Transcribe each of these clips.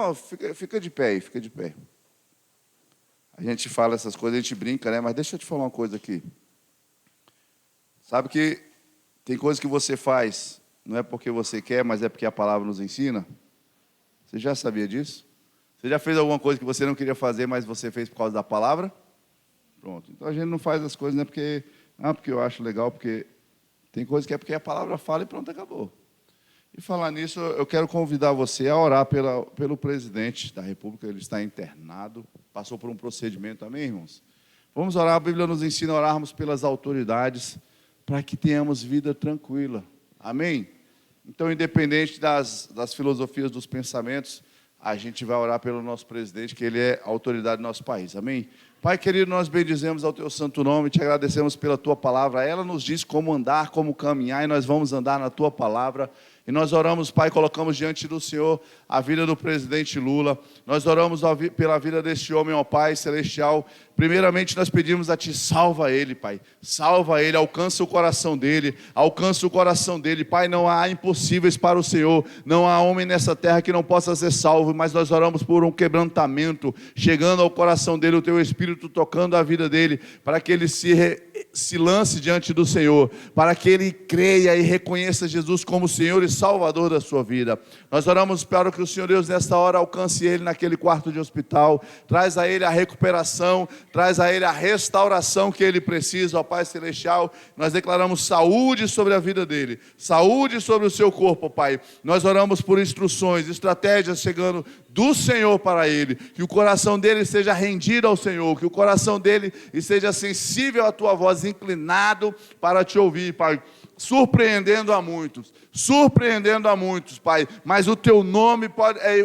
Ó, fica de pé aí, fica de pé. A gente fala essas coisas, a gente brinca, né? Mas deixa eu te falar uma coisa aqui. Sabe que tem coisas que você faz, não é porque você quer, mas é porque a palavra nos ensina? Você já sabia disso? Você já fez alguma coisa que você não queria fazer, mas você fez por causa da palavra? Pronto. Então a gente não faz as coisas, não é porque eu acho legal, porque tem coisas que é porque a palavra fala e pronto, acabou. E falar nisso, eu quero convidar você a orar pelo presidente da República. Ele está internado, passou por um procedimento, amém, irmãos? Vamos orar, a Bíblia nos ensina a orarmos pelas autoridades, para que tenhamos vida tranquila, amém? Então, independente das filosofias, dos pensamentos, a gente vai orar pelo nosso presidente, que ele é a autoridade do nosso país, amém? Pai querido, nós bendizemos ao teu santo nome, te agradecemos pela tua palavra. Ela nos diz como andar, como caminhar, e nós vamos andar na tua palavra. E nós oramos, Pai, colocamos diante do Senhor a vida do presidente Lula. Nós oramos pela vida deste homem, ó Pai celestial. Primeiramente, nós pedimos a Ti, salva ele, Pai. Salva ele, alcança o coração dele. Alcança o coração dele. Pai, não há impossíveis para o Senhor. Não há homem nessa terra que não possa ser salvo. Mas nós oramos por um quebrantamento, chegando ao coração dele, o Teu Espírito tocando a vida dele, para que ele se lance diante do Senhor, para que ele creia e reconheça Jesus como Senhor e Salvador da sua vida. Nós oramos para que o Senhor Deus nesta hora alcance ele naquele quarto de hospital, traz a ele a recuperação, traz a ele a restauração que ele precisa, ó Pai Celestial. Nós declaramos saúde sobre a vida dele, saúde sobre o seu corpo, Pai. Nós oramos por instruções, estratégias chegando do Senhor para ele, que o coração dele seja rendido ao Senhor, que o coração dele esteja sensível à tua voz, inclinado para te ouvir, Pai, surpreendendo a muitos, Pai, mas o teu nome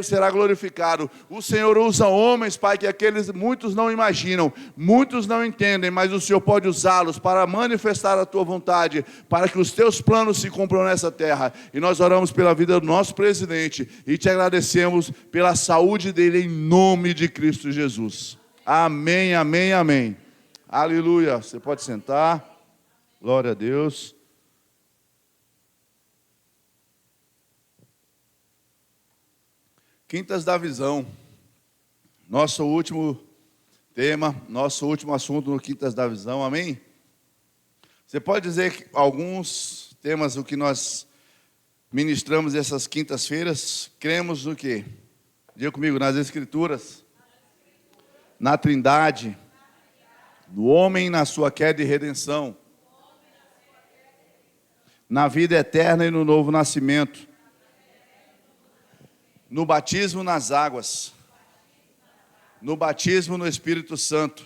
será glorificado. O Senhor usa homens, Pai, que aqueles muitos não imaginam, muitos não entendem, mas o Senhor pode usá-los para manifestar a tua vontade, para que os teus planos se cumpram nessa terra. E nós oramos pela vida do nosso presidente e te agradecemos pela saúde dele, em nome de Cristo Jesus. Amém, amém, amém. Aleluia. Você pode sentar. Glória a Deus. Quintas da visão. Nosso último tema, nosso último assunto no Quintas da visão. Amém? Você pode dizer que alguns temas, o que nós ministramos essas quintas-feiras, cremos no quê? Diga comigo, nas Escrituras, na Trindade, no homem na sua queda e redenção, na vida eterna e no novo nascimento, no batismo nas águas, no batismo no Espírito Santo,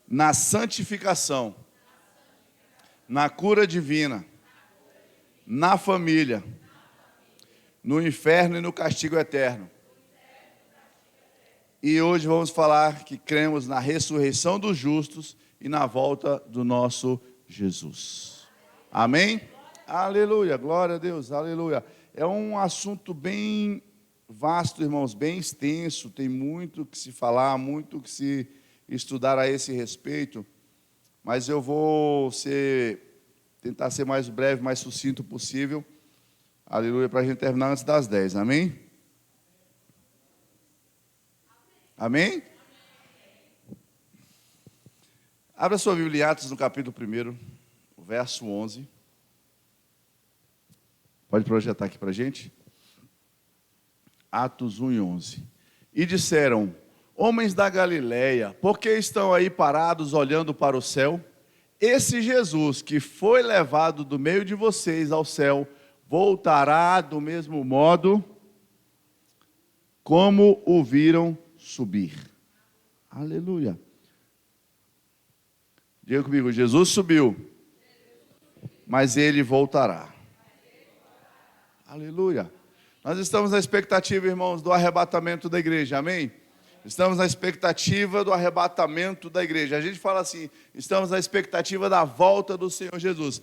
na santificação, na cura divina, na família, no inferno e no castigo eterno. E hoje vamos falar que cremos na ressurreição dos justos e na volta do nosso Jesus. Amém? Aleluia, glória a Deus, aleluia. É um assunto bem vasto, irmãos, bem extenso, tem muito que se falar, muito que se estudar a esse respeito, mas eu vou tentar ser mais breve, mais sucinto possível, aleluia, para a gente terminar antes das 10, amém? Amém? Abra sua Bíblia em Atos, no capítulo 1, verso 11. Pode projetar aqui para a gente? Atos 1 e 11. E disseram: homens da Galileia, por que estão aí parados olhando para o céu? Esse Jesus que foi levado do meio de vocês ao céu, voltará do mesmo modo como o viram subir. Aleluia. Diga comigo, Jesus subiu, mas ele voltará. Aleluia. Nós estamos na expectativa, irmãos, do arrebatamento da igreja, amém? Estamos na expectativa do arrebatamento da igreja. A gente fala assim, estamos na expectativa da volta do Senhor Jesus.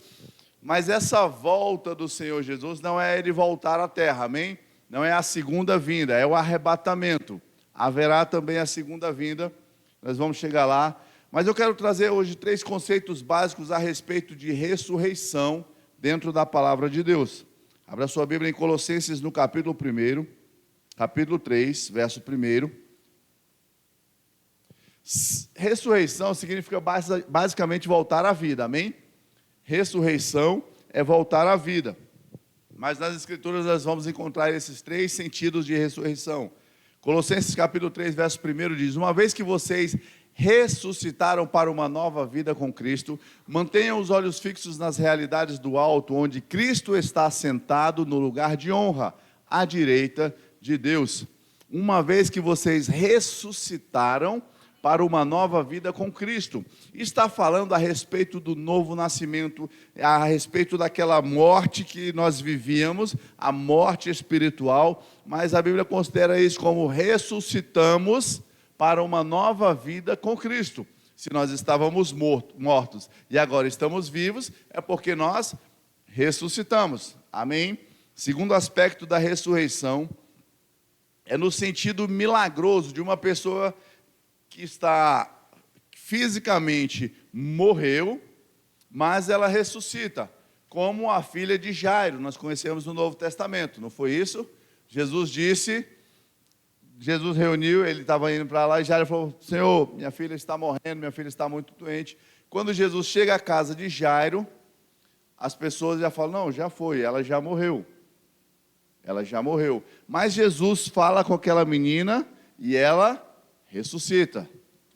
Mas essa volta do Senhor Jesus não é ele voltar à terra, amém? Não é a segunda vinda, é o arrebatamento. Haverá também a segunda vinda, nós vamos chegar lá. Mas eu quero trazer hoje 3 conceitos básicos a respeito de ressurreição dentro da palavra de Deus. Abra sua Bíblia em Colossenses, no capítulo 1. capítulo 3, verso 1. Ressurreição significa basicamente voltar à vida, amém? Ressurreição é voltar à vida. Mas nas Escrituras nós vamos encontrar esses 3 sentidos de ressurreição. Colossenses capítulo 3, verso 1 diz: uma vez que vocês ressuscitaram para uma nova vida com Cristo, mantenham os olhos fixos nas realidades do alto, onde Cristo está sentado no lugar de honra, à direita de Deus. Uma vez que vocês ressuscitaram para uma nova vida com Cristo. Está falando a respeito do novo nascimento, a respeito daquela morte que nós vivíamos, a morte espiritual, mas a Bíblia considera isso como ressuscitamos para uma nova vida com Cristo. Se nós estávamos mortos e agora estamos vivos, é porque nós ressuscitamos. Amém? Segundo aspecto da ressurreição, é no sentido milagroso de uma pessoa que está fisicamente morreu, mas ela ressuscita, como a filha de Jairo, nós conhecemos no Novo Testamento, não foi isso? Jesus reuniu, ele estava indo para lá, e Jairo falou: Senhor, minha filha está morrendo, minha filha está muito doente. Quando Jesus chega à casa de Jairo, as pessoas já falam: não, já foi, ela já morreu. Ela já morreu. Mas Jesus fala com aquela menina e ela ressuscita.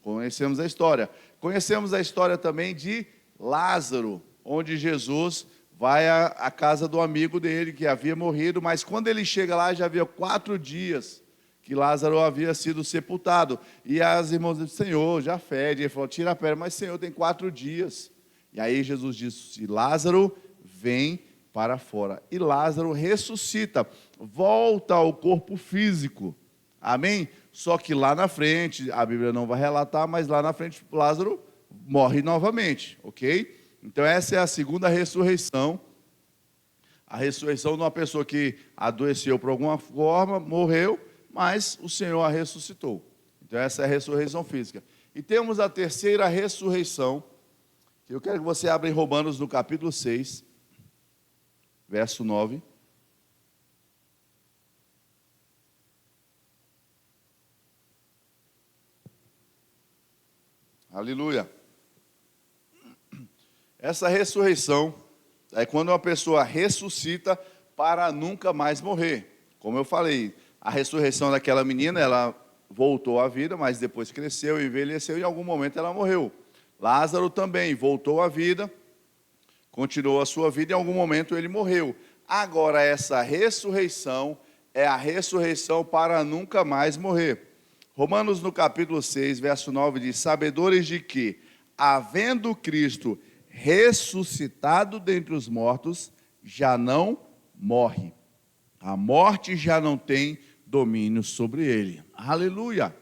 Conhecemos a história. Conhecemos a história também de Lázaro, onde Jesus vai à casa do amigo dele, que havia morrido, mas quando ele chega lá, já havia 4 dias que Lázaro havia sido sepultado. E as irmãs disseram: Senhor, já fede. Ele falou: tira a pedra. Mas Senhor, tem 4 dias. E aí Jesus disse: Lázaro, vem para fora. E Lázaro ressuscita, volta ao corpo físico. Amém? Só que lá na frente, a Bíblia não vai relatar, mas lá na frente Lázaro morre novamente, ok? Então essa é a segunda ressurreição. A ressurreição de uma pessoa que adoeceu por alguma forma, morreu, mas o Senhor a ressuscitou. Então essa é a ressurreição física. E temos a terceira ressurreição, que eu quero que você abra em Romanos no capítulo 6, verso 9. Aleluia. Essa ressurreição é quando uma pessoa ressuscita para nunca mais morrer. Como eu falei, a ressurreição daquela menina, ela voltou à vida, mas depois cresceu, envelheceu e em algum momento ela morreu. Lázaro também voltou à vida, continuou a sua vida e em algum momento ele morreu. Agora essa ressurreição é a ressurreição para nunca mais morrer. Romanos no capítulo 6, verso 9 diz: sabedores de que, havendo Cristo ressuscitado dentre os mortos, já não morre. A morte já não tem domínio sobre ele. Aleluia!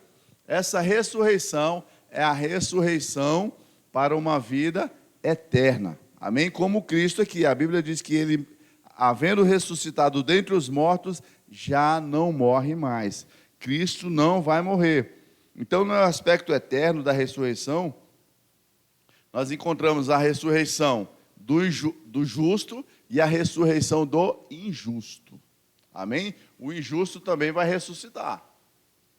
Essa ressurreição é a ressurreição para uma vida eterna. Amém? Como Cristo aqui, a Bíblia diz que ele, havendo ressuscitado dentre os mortos, já não morre mais. Cristo não vai morrer. Então, no aspecto eterno da ressurreição, nós encontramos a ressurreição do justo e a ressurreição do injusto. Amém? O injusto também vai ressuscitar.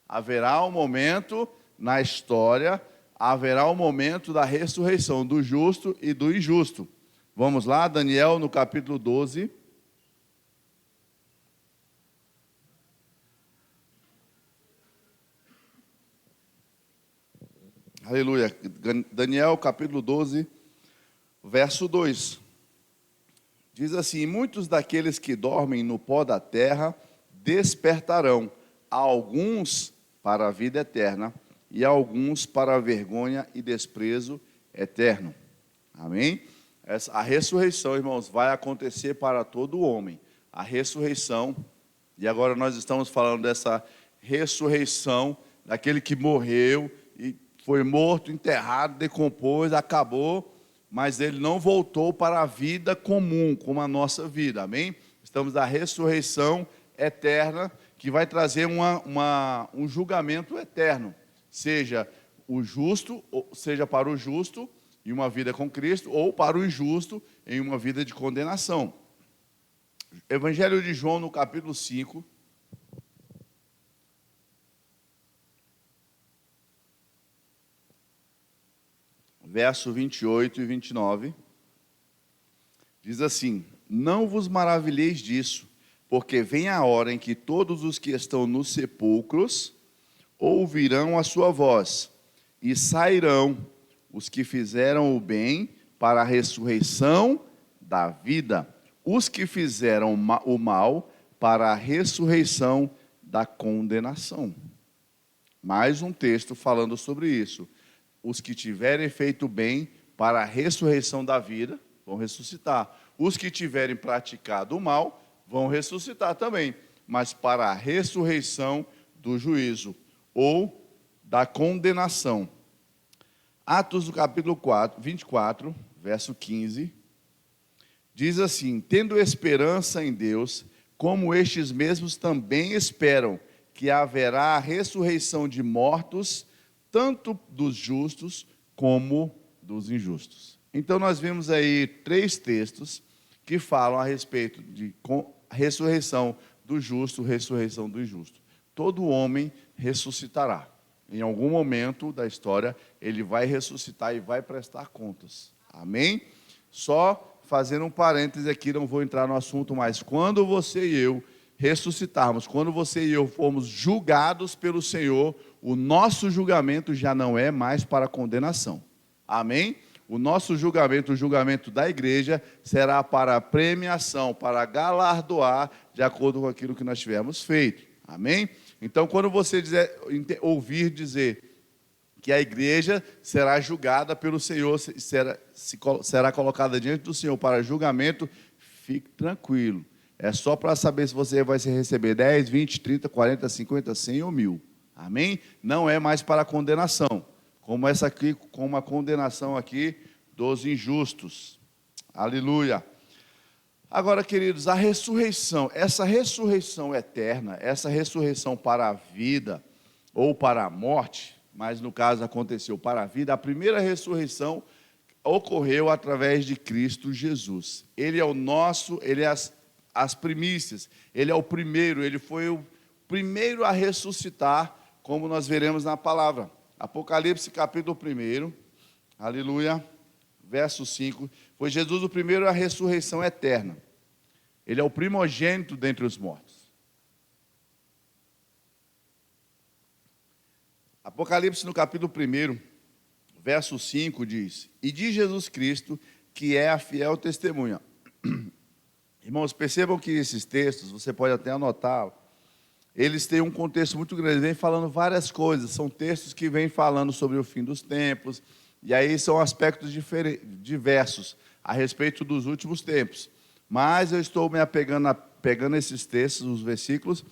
Haverá um momento na história, haverá um momento da ressurreição do justo e do injusto. Vamos lá, Daniel, no capítulo 12. Aleluia. Daniel, capítulo 12, verso 2. Diz assim: muitos daqueles que dormem no pó da terra despertarão, alguns para a vida eterna e alguns para a vergonha e desprezo eterno. Amém? A ressurreição, irmãos, vai acontecer para todo homem. A ressurreição, e agora nós estamos falando dessa ressurreição daquele que morreu e foi morto, enterrado, decompôs, acabou, mas ele não voltou para a vida comum, como a nossa vida, amém? Estamos na ressurreição eterna, que vai trazer um julgamento eterno, seja o justo, seja para o justo, em uma vida com Cristo, ou para o injusto, em uma vida de condenação. Evangelho de João, no capítulo 5, verso 28 e 29, diz assim: não vos maravilheis disso, porque vem a hora em que todos os que estão nos sepulcros ouvirão a sua voz, e sairão os que fizeram o bem para a ressurreição da vida, os que fizeram o mal para a ressurreição da condenação. Mais um texto falando sobre isso. Os que tiverem feito bem para a ressurreição da vida vão ressuscitar. Os que tiverem praticado o mal vão ressuscitar também, mas para a ressurreição do juízo ou da condenação. Atos do capítulo 24, verso 15, diz assim: tendo esperança em Deus, como estes mesmos também esperam que haverá a ressurreição de mortos, tanto dos justos como dos injustos. Então nós vimos aí 3 textos que falam a respeito de ressurreição do justo, ressurreição do injusto. Todo homem ressuscitará. Em algum momento da história, ele vai ressuscitar e vai prestar contas. Amém? Só fazendo um parêntese aqui, não vou entrar no assunto, mas quando você e eu ressuscitarmos, quando você e eu formos julgados pelo Senhor, o nosso julgamento já não é mais para condenação. Amém? O nosso julgamento, o julgamento da igreja, será para premiação, para galardoar de acordo com aquilo que nós tivermos feito. Amém? Então, quando você ouvir dizer que a igreja será julgada pelo Senhor, será colocada diante do Senhor para julgamento, fique tranquilo. É só para saber se você vai receber 10, 20, 30, 40, 50, 100 ou 1000. Amém? Não é mais para condenação. Como essa aqui, como a condenação aqui dos injustos. Aleluia. Agora, queridos, a ressurreição, essa ressurreição eterna, essa ressurreição para a vida ou para a morte, mas no caso aconteceu para a vida, a primeira ressurreição ocorreu através de Cristo Jesus. Ele é o nosso, ele é as primícias, ele é o primeiro, ele foi o primeiro a ressuscitar, como nós veremos na palavra. Apocalipse capítulo 1, aleluia, verso 5, foi Jesus o primeiro a ressurreição eterna. Ele é o primogênito dentre os mortos. Apocalipse no capítulo 1, verso 5 diz: e de Jesus Cristo, que é a fiel testemunha. Irmãos, percebam que esses textos, você pode até anotar, eles têm um contexto muito grande, vem falando várias coisas, são textos que vêm falando sobre o fim dos tempos, e aí são aspectos diversos a respeito dos últimos tempos. Mas eu estou me pegando esses textos, os versículos,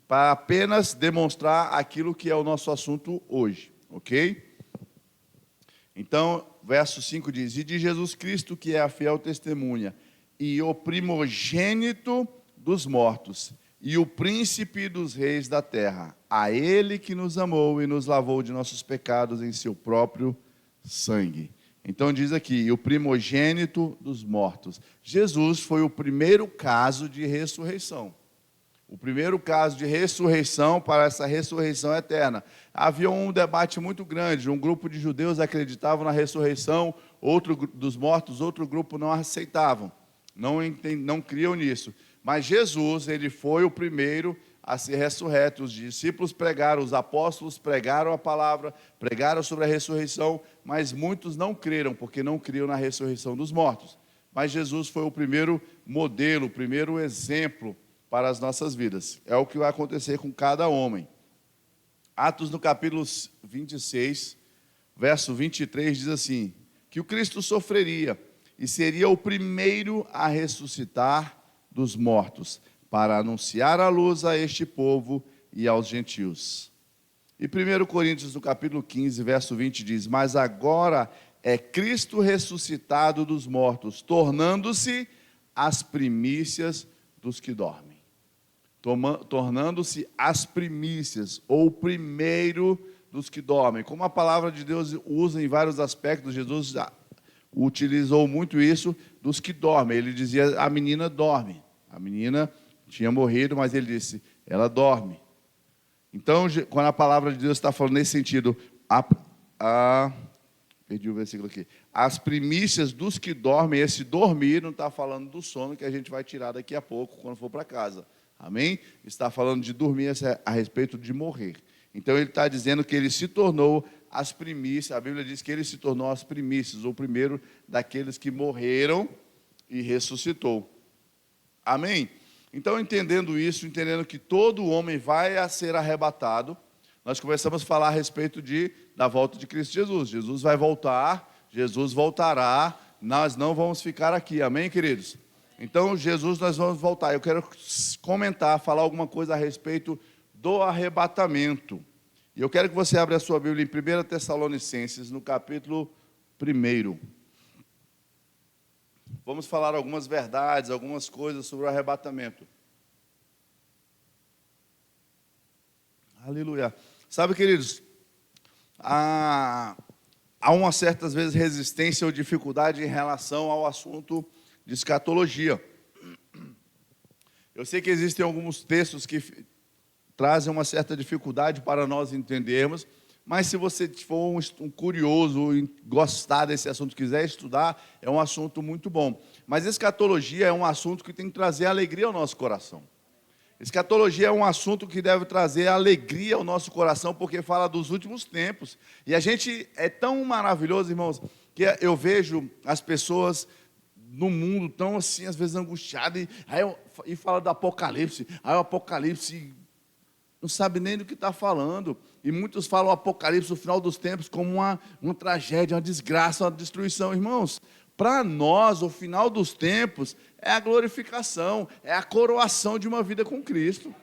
para apenas demonstrar aquilo que é o nosso assunto hoje, ok? Então, verso 5 diz: e de Jesus Cristo, que é a fiel testemunha, e o primogênito dos mortos, e o príncipe dos reis da terra, a ele que nos amou e nos lavou de nossos pecados em seu próprio sangue. Então diz aqui, o primogênito dos mortos. Jesus foi o primeiro caso de ressurreição. O primeiro caso de ressurreição para essa ressurreição eterna. Havia um debate muito grande, um grupo de judeus acreditavam na ressurreição, outro dos mortos, outro grupo não aceitavam, não criam nisso. Mas Jesus, ele foi o primeiro a ser ressurreto. Os discípulos pregaram, os apóstolos pregaram a palavra, pregaram sobre a ressurreição, mas muitos não creram, porque não criam na ressurreição dos mortos. Mas Jesus foi o primeiro modelo, o primeiro exemplo para as nossas vidas. É o que vai acontecer com cada homem. Atos no capítulo 26, verso 23, diz assim, que o Cristo sofreria e seria o primeiro a ressuscitar dos mortos, para anunciar a luz a este povo e aos gentios. E 1 Coríntios, no capítulo 15, verso 20, diz: mas agora é Cristo ressuscitado dos mortos, tornando-se as primícias dos que dormem. Tornando-se as primícias, ou o primeiro dos que dormem. Como a palavra de Deus usa em vários aspectos, Jesus já utilizou muito isso dos que dormem. Ele dizia, a menina dorme. A menina tinha morrido, mas ele disse, ela dorme. Então, quando a palavra de Deus está falando nesse sentido, Perdi o versículo aqui. As primícias dos que dormem, esse dormir não está falando do sono que a gente vai tirar daqui a pouco, quando for para casa. Amém? Está falando de dormir a respeito de morrer. Então ele está dizendo que ele se tornou as primícias, a Bíblia diz que ele se tornou as primícias, o primeiro daqueles que morreram e ressuscitou. Amém? Então, entendendo isso, entendendo que todo homem vai a ser arrebatado, nós começamos a falar a respeito da volta de Cristo Jesus. Jesus vai voltar, Jesus voltará, nós não vamos ficar aqui. Amém, queridos? Então, Jesus, nós vamos voltar. Eu quero comentar, falar alguma coisa a respeito do arrebatamento. E eu quero que você abra a sua Bíblia em 1 Tessalonicenses, no capítulo 1. Vamos falar algumas verdades, algumas coisas sobre o arrebatamento. Aleluia. Sabe, queridos, há uma certas vezes resistência ou dificuldade em relação ao assunto de escatologia. Eu sei que existem alguns textos que trazem uma certa dificuldade para nós entendermos, mas se você for um curioso e gostar desse assunto, quiser estudar, é um assunto muito bom. Mas escatologia é um assunto que tem que trazer alegria ao nosso coração. Escatologia é um assunto que deve trazer alegria ao nosso coração, porque fala dos últimos tempos. E a gente é tão maravilhoso, irmãos, que eu vejo as pessoas no mundo tão assim, às vezes angustiadas, e fala do Apocalipse. Aí o Apocalipse não sabe nem do que está falando. E muitos falam o Apocalipse, o final dos tempos, como uma tragédia, uma desgraça, uma destruição. Irmãos, para nós, o final dos tempos é a glorificação, é a coroação de uma vida com Cristo.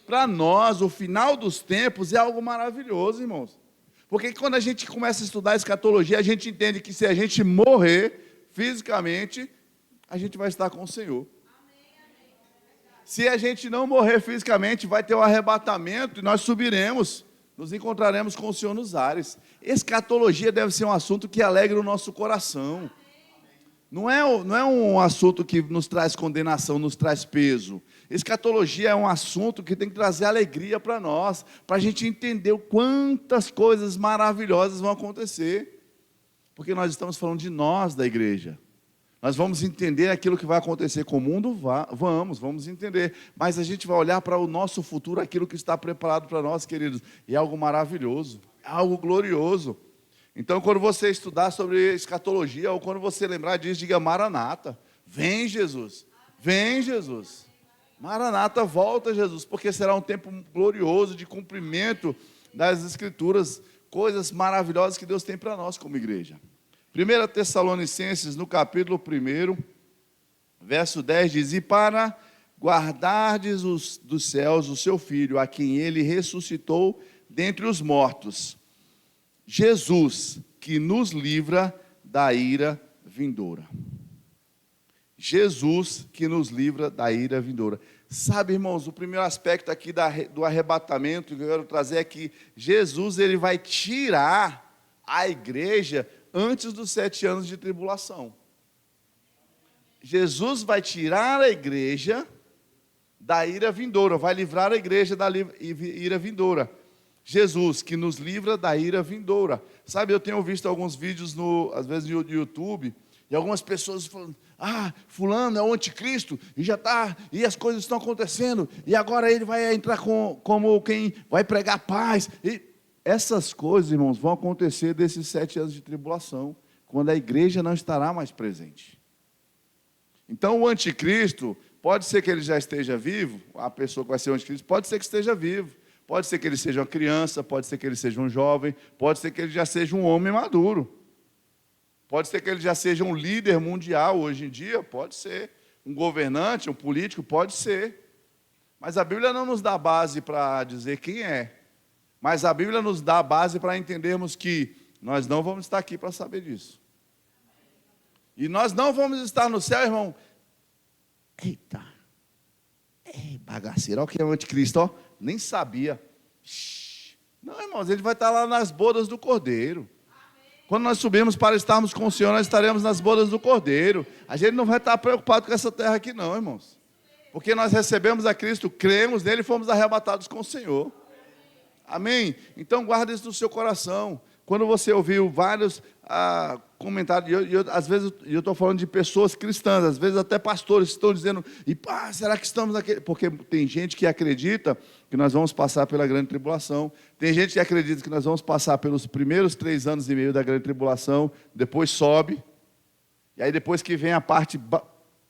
Para nós, o final dos tempos é algo maravilhoso, irmãos. Porque quando a gente começa a estudar a escatologia, a gente entende que se a gente morrer fisicamente, a gente vai estar com o Senhor. Se a gente não morrer fisicamente, vai ter o arrebatamento e nós subiremos, nos encontraremos com o Senhor nos ares. Escatologia deve ser um assunto que alegra o nosso coração. Não é um assunto que nos traz condenação, nos traz peso. Escatologia é um assunto que tem que trazer alegria para nós, para a gente entender quantas coisas maravilhosas vão acontecer. Porque nós estamos falando de nós, da igreja. Nós vamos entender aquilo que vai acontecer com o mundo, vamos entender. Mas a gente vai olhar para o nosso futuro, aquilo que está preparado para nós, queridos. E é algo maravilhoso, é algo glorioso. Então, quando você estudar sobre escatologia, ou quando você lembrar disso, diga Maranata. Vem, Jesus. Vem, Jesus. Maranata, volta, Jesus. Porque será um tempo glorioso de cumprimento das Escrituras. Coisas maravilhosas que Deus tem para nós como igreja. 1 Tessalonicenses, no capítulo 1, verso 10, diz: E para guardardes dos céus o seu Filho, a quem ele ressuscitou dentre os mortos, Jesus, que nos livra da ira vindoura. Jesus, que nos livra da ira vindoura. Sabe, irmãos, o primeiro aspecto aqui do arrebatamento que eu quero trazer é que Jesus, ele vai tirar a igreja antes dos 7 anos de tribulação. Jesus vai tirar a igreja da ira vindoura, vai livrar a igreja da ira vindoura. Jesus, que nos livra da ira vindoura. Sabe, eu tenho visto alguns vídeos, às vezes no YouTube, e algumas pessoas falando: fulano é o anticristo, e as coisas estão acontecendo, e agora ele vai entrar como quem vai pregar paz. E essas coisas, irmãos, vão acontecer desses 7 anos de tribulação, quando a igreja não estará mais presente. Então, o anticristo, pode ser que ele já esteja vivo, a pessoa que vai ser o anticristo, pode ser que esteja vivo, pode ser que ele seja uma criança, pode ser que ele seja um jovem, pode ser que ele já seja um homem maduro, pode ser que ele já seja um líder mundial hoje em dia, pode ser um governante, um político, pode ser. Mas a Bíblia não nos dá base para dizer quem é. Mas a Bíblia nos dá a base para entendermos que nós não vamos estar aqui para saber disso. E nós não vamos estar no céu, irmão. Eita, bagaceiro, olha o que é o anticristo, ó. Nem sabia. Não, irmãos, ele vai estar lá nas bodas do Cordeiro. Quando nós subirmos para estarmos com o Senhor, nós estaremos nas bodas do Cordeiro. A gente não vai estar preocupado com essa terra aqui não, irmãos. Porque nós recebemos a Cristo, cremos nele e fomos arrebatados com o Senhor. Amém? Então guarda isso no seu coração. Quando você ouviu vários comentários, às vezes eu estou falando de pessoas cristãs, às vezes até pastores estão dizendo, será que estamos aqui? Porque tem gente que acredita que nós vamos passar pela grande tribulação, tem gente que acredita que nós vamos passar pelos primeiros 3 anos e meio da grande tribulação, depois sobe, e aí depois que vem a parte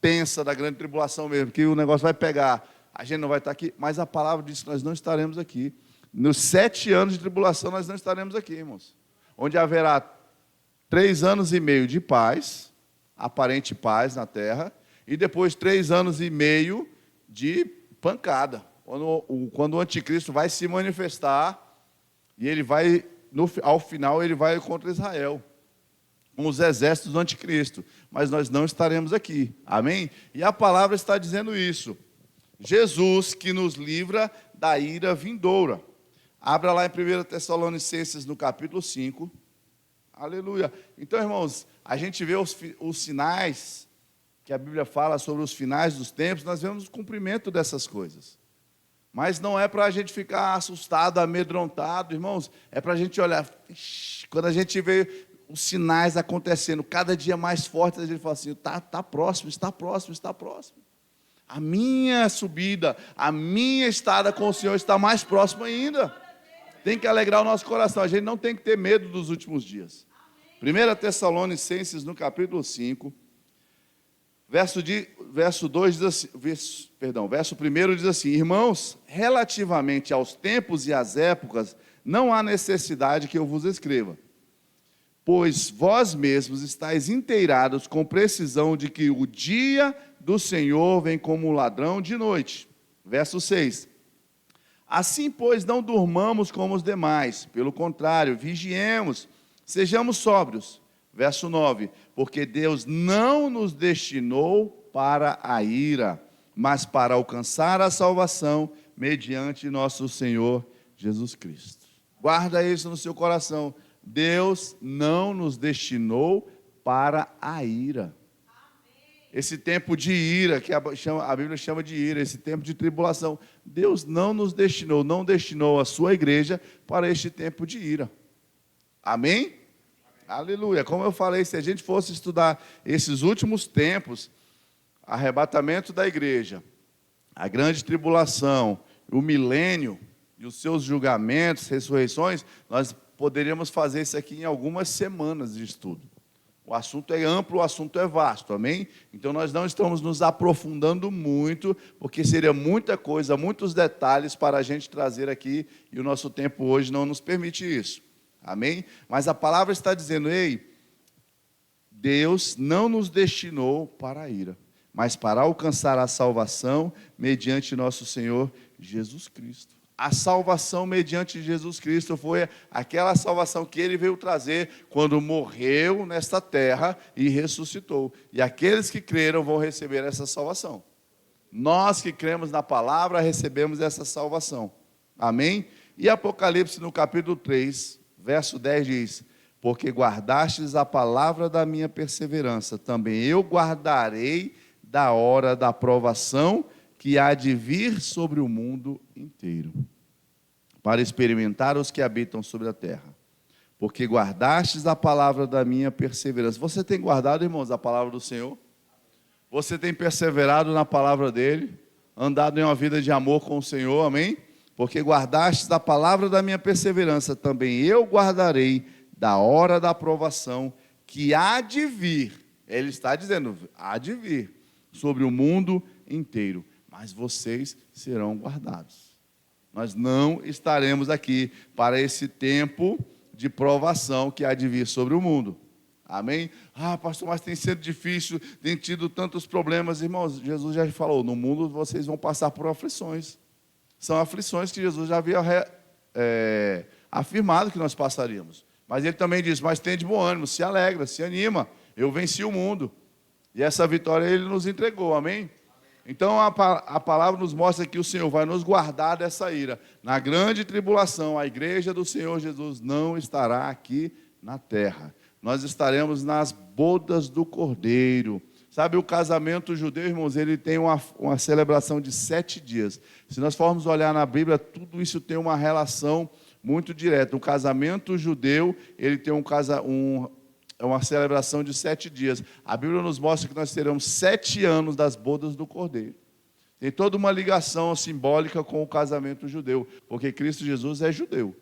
tensa da grande tribulação mesmo, que o negócio vai pegar, a gente não vai estar aqui, mas a palavra diz que nós não estaremos aqui. Nos 7 anos de tribulação nós não estaremos aqui, irmãos. Onde haverá 3 anos e meio de paz, aparente paz na terra, e depois 3 anos e meio de pancada. Quando o anticristo vai se manifestar, e ele vai, ao final, ele vai contra Israel, com os exércitos do anticristo. Mas nós não estaremos aqui. Amém? E a palavra está dizendo isso. Jesus que nos livra da ira vindoura. Abra lá em 1 Tessalonicenses, no capítulo 5. Aleluia. Então, irmãos, a gente vê os sinais, que a Bíblia fala sobre os finais dos tempos, nós vemos o cumprimento dessas coisas. Mas não é para a gente ficar assustado, amedrontado, irmãos. É para a gente olhar, quando a gente vê os sinais acontecendo, cada dia mais fortes, a gente fala assim, está próximo, está próximo, está próximo. A minha subida, a minha estada com o Senhor está mais próxima ainda. Tem que alegrar o nosso coração. A gente não tem que ter medo dos últimos dias. 1 Tessalonicenses, no capítulo 5, verso 1 diz assim, irmãos, relativamente aos tempos e às épocas, não há necessidade que eu vos escreva, pois vós mesmos estáis inteirados com precisão de que o dia do Senhor vem como um ladrão de noite. Verso 6. Assim, pois, não durmamos como os demais, pelo contrário, vigiemos, sejamos sóbrios. Verso 9, porque Deus não nos destinou para a ira, mas para alcançar a salvação mediante nosso Senhor Jesus Cristo. Guarda isso no seu coração. Deus não nos destinou para a ira. Esse tempo de ira, que a Bíblia chama de ira, esse tempo de tribulação, Deus não nos destinou, não destinou a sua igreja para este tempo de ira. Amém? Amém. Aleluia. Como eu falei, se a gente fosse estudar esses últimos tempos, arrebatamento da igreja, a grande tribulação, o milênio e os seus julgamentos, ressurreições, nós poderíamos fazer isso aqui em algumas semanas de estudo. O assunto é amplo, o assunto é vasto, amém? Então nós não estamos nos aprofundando muito, porque seria muita coisa, muitos detalhes para a gente trazer aqui, e o nosso tempo hoje não nos permite isso, amém? Mas a palavra está dizendo, ei, Deus não nos destinou para a ira, mas para alcançar a salvação mediante nosso Senhor Jesus Cristo. A salvação mediante Jesus Cristo foi aquela salvação que Ele veio trazer quando morreu nesta terra e ressuscitou. E aqueles que creram vão receber essa salvação. Nós que cremos na palavra recebemos essa salvação. Amém? E Apocalipse no capítulo 3, verso 10 diz, porque guardastes a palavra da minha perseverança, também eu guardarei da hora da provação que há de vir sobre o mundo inteiro, para experimentar os que habitam sobre a terra. Porque guardastes a palavra da minha perseverança. Você tem guardado, irmãos, a palavra do Senhor? Você tem perseverado na palavra dEle? Andado em uma vida de amor com o Senhor, amém? Porque guardastes a palavra da minha perseverança, também eu guardarei da hora da provação que há de vir. Ele está dizendo, há de vir sobre o mundo inteiro. Mas vocês serão guardados. Nós não estaremos aqui para esse tempo de provação que há de vir sobre o mundo. Amém? Pastor, mas tem sido difícil, tem tido tantos problemas. Irmãos, Jesus já falou, no mundo vocês vão passar por aflições. São aflições que Jesus já havia afirmado que nós passaríamos. Mas Ele também diz, mas tem de bom ânimo, se alegra, se anima. Eu venci o mundo. E essa vitória Ele nos entregou, amém? Então a palavra nos mostra que o Senhor vai nos guardar dessa ira. Na grande tribulação, a igreja do Senhor Jesus não estará aqui na terra. Nós estaremos nas bodas do Cordeiro. Sabe, o casamento judeu, irmãos, ele tem uma celebração de 7 dias. Se nós formos olhar na Bíblia, tudo isso tem uma relação muito direto. Um casamento judeu, ele tem é uma celebração de 7 dias. A Bíblia nos mostra que nós teremos 7 anos das bodas do Cordeiro. Tem toda uma ligação simbólica com o casamento judeu, porque Cristo Jesus é judeu.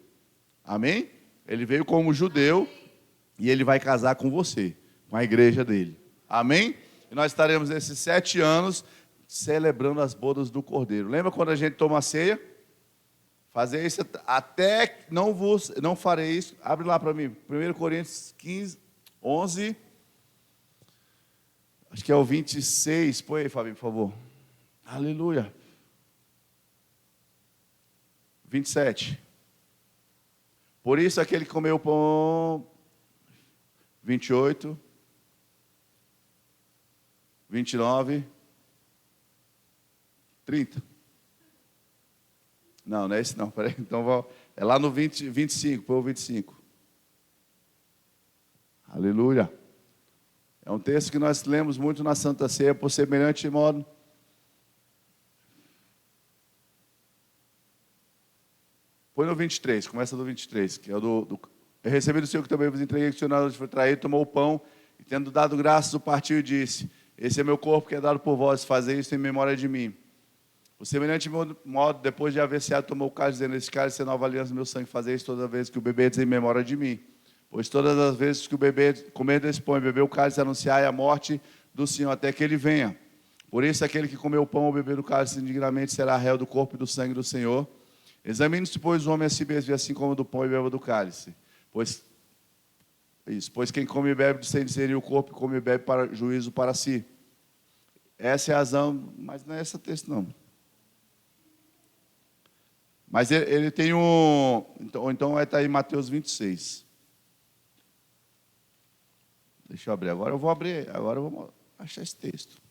Amém? Ele veio como judeu e ele vai casar com você, com a igreja dele. Amém? E nós estaremos nesses 7 anos celebrando as bodas do Cordeiro. Lembra quando a gente toma a ceia? Fazer isso até não farei isso. Abre lá para mim. 1 Coríntios 15, 11. Acho que é o 26. Põe aí, Fabinho, por favor. Aleluia. 27. Por isso aquele que comeu pão. 28. 29. 30. Não, não é esse não. Peraí. Então, é lá no 25. Põe o 25. Aleluia. É um texto que nós lemos muito na Santa Ceia, por semelhante modo. Põe no 23, começa do 23, que é o do eu recebi do Senhor que também vos entreguei, que o Senhor na noite foi traído, tomou o pão, e tendo dado graças, o partiu e disse: esse é meu corpo que é dado por vós, fazei isso em memória de mim. Por semelhante modo, depois de haver ceado, tomou o cálice, dizendo: esse cálice é nova aliança no meu sangue, fazei isso toda vez que o beberdes em memória de mim. Pois todas as vezes que o bebê comer desse pão e beber o cálice, anunciai a morte do Senhor até que ele venha. Por isso, aquele que comer o pão ou beber o cálice indignamente será réu do corpo e do sangue do Senhor. Examine-se, pois, o homem a si mesmo, assim como do pão e beba do cálice. Pois quem come e bebe sem discernir o corpo, come e bebe para juízo para si. Essa é a razão, mas não é esse texto não. Mas ele tem então vai estar em Mateus 26. Deixa eu abrir, agora eu vou achar esse texto.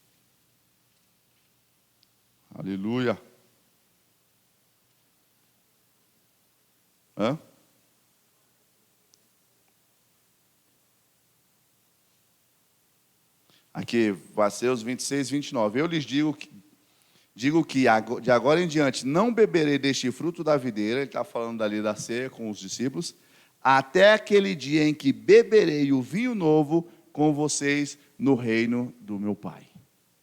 Aleluia. Hã? Aqui, Mateus 26, 29. Eu lhes digo que de agora em diante não beberei deste fruto da videira, ele está falando dali da ceia com os discípulos, até aquele dia em que beberei o vinho novo com vocês no reino do meu Pai.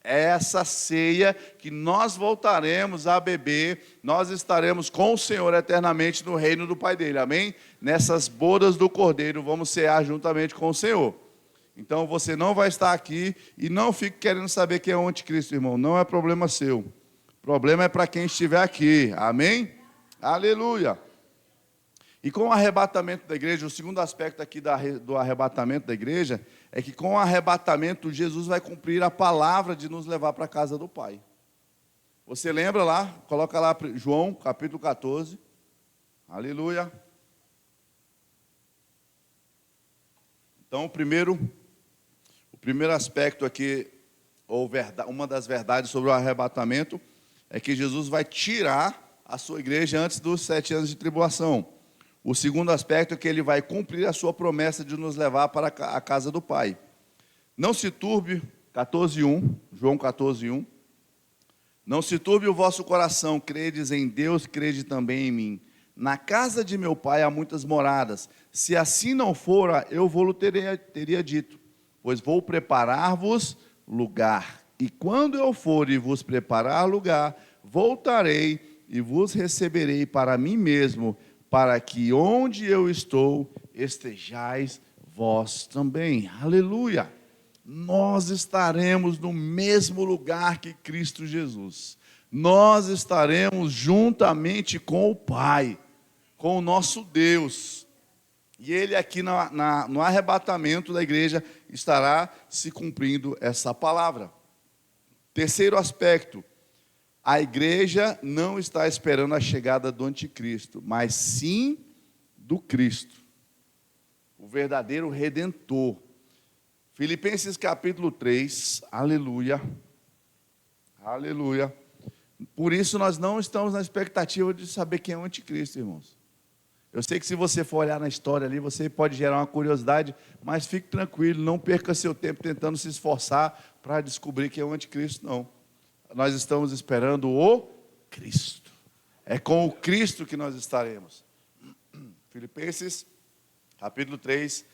É essa ceia que nós voltaremos a beber, nós estaremos com o Senhor eternamente no reino do Pai dele, amém? Nessas bodas do Cordeiro vamos cear juntamente com o Senhor. Então você não vai estar aqui e não fique querendo saber quem é o anticristo, irmão, não é problema seu. O problema é para quem estiver aqui, amém? Aleluia! E com o arrebatamento da igreja, o segundo aspecto aqui do arrebatamento da igreja, é que com o arrebatamento, Jesus vai cumprir a palavra de nos levar para a casa do Pai. Você lembra lá? Coloca lá João, capítulo 14. Aleluia. Então, o primeiro aspecto aqui, ou uma das verdades sobre o arrebatamento, é que Jesus vai tirar a sua igreja antes dos 7 anos de tribulação. O segundo aspecto é que ele vai cumprir a sua promessa de nos levar para a casa do Pai. Não se turbe, 14:1, João 14:1. Não se turbe o vosso coração, credes em Deus, crede também em mim. Na casa de meu Pai há muitas moradas. Se assim não fora, eu vou-lo teria dito. Pois vou preparar-vos lugar. E quando eu for e vos preparar lugar, voltarei e vos receberei para mim mesmo, para que onde eu estou, estejais vós também. Aleluia! Nós estaremos no mesmo lugar que Cristo Jesus. Nós estaremos juntamente com o Pai, com o nosso Deus. E Ele aqui no arrebatamento da igreja estará se cumprindo essa palavra. Terceiro aspecto. A igreja não está esperando a chegada do anticristo, mas sim do Cristo, o verdadeiro Redentor. Filipenses capítulo 3, aleluia, aleluia. Por isso nós não estamos na expectativa de saber quem é o anticristo, irmãos. Eu sei que se você for olhar na história ali, você pode gerar uma curiosidade, mas fique tranquilo, não perca seu tempo tentando se esforçar para descobrir quem é o anticristo, não. Nós estamos esperando o Cristo. É com o Cristo que nós estaremos. Filipenses, capítulo 3,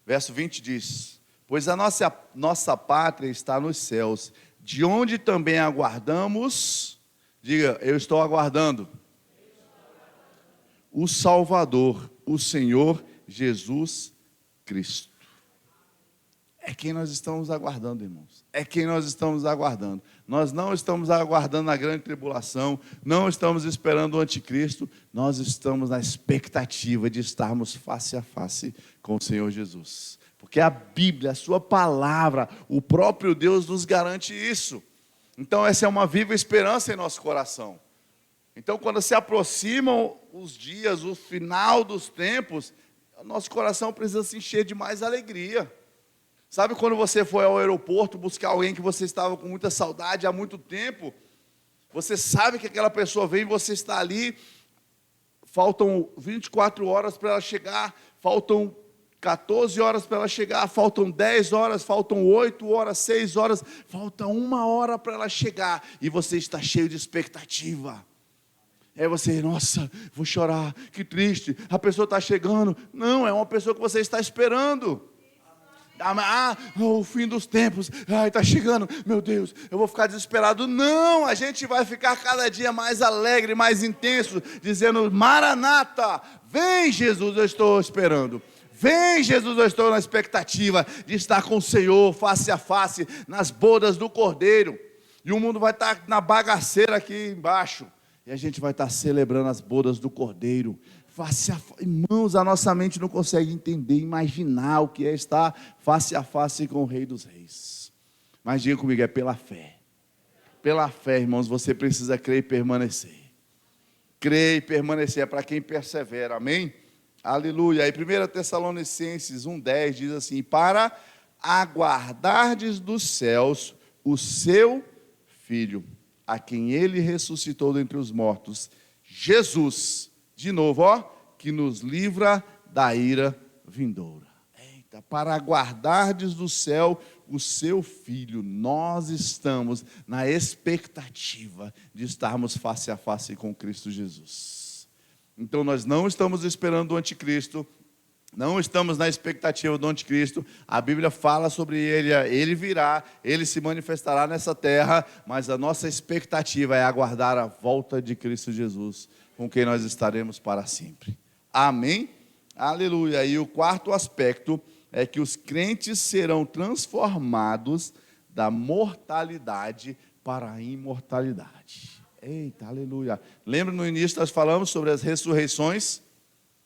verso 20 diz: pois a nossa pátria está nos céus, de onde também aguardamos, diga, eu estou aguardando, o Salvador, o Senhor Jesus Cristo. É quem nós estamos aguardando, irmãos. É quem nós estamos aguardando. Nós não estamos aguardando a grande tribulação, não estamos esperando o anticristo, nós estamos na expectativa de estarmos face a face com o Senhor Jesus. Porque a Bíblia, a sua palavra, o próprio Deus nos garante isso. Então essa é uma viva esperança em nosso coração. Então quando se aproximam os dias, o final dos tempos, o nosso coração precisa se encher de mais alegria. Sabe quando você foi ao aeroporto buscar alguém que você estava com muita saudade há muito tempo? Você sabe que aquela pessoa vem e você está ali, faltam 24 horas para ela chegar, faltam 14 horas para ela chegar, faltam 10 horas, faltam 8 horas, 6 horas, falta 1 hora para ela chegar, e você está cheio de expectativa. Aí você, nossa, vou chorar, que triste, a pessoa está chegando. Não, é uma pessoa que você está esperando. O fim dos tempos, está chegando, meu Deus, eu vou ficar desesperado. Não, a gente vai ficar cada dia mais alegre, mais intenso, dizendo, Maranata, vem Jesus, eu estou esperando. Vem Jesus, eu estou na expectativa de estar com o Senhor, face a face, nas bodas do Cordeiro. E o mundo vai estar na bagaceira aqui embaixo, e a gente vai estar celebrando as bodas do Cordeiro. Irmãos, a nossa mente não consegue entender, imaginar o que é estar face a face com o Rei dos Reis. Mas diga comigo, é pela fé. Pela fé, irmãos, você precisa crer e permanecer. Crer e permanecer é para quem persevera, amém? Aleluia. E 1 Tessalonicenses 1,10 diz assim, para aguardardes dos céus o seu Filho, a quem ele ressuscitou dentre os mortos, Jesus, de novo, que nos livra da ira vindoura. Eita, para aguardardes do céu o seu Filho, nós estamos na expectativa de estarmos face a face com Cristo Jesus. Então nós não estamos esperando o anticristo, não estamos na expectativa do anticristo. A Bíblia fala sobre ele, ele virá, ele se manifestará nessa terra, mas a nossa expectativa é aguardar a volta de Cristo Jesus, com quem nós estaremos para sempre. Amém? Aleluia. E o quarto aspecto é que os crentes serão transformados da mortalidade para a imortalidade. Eita, aleluia. Lembra no início nós falamos sobre as ressurreições?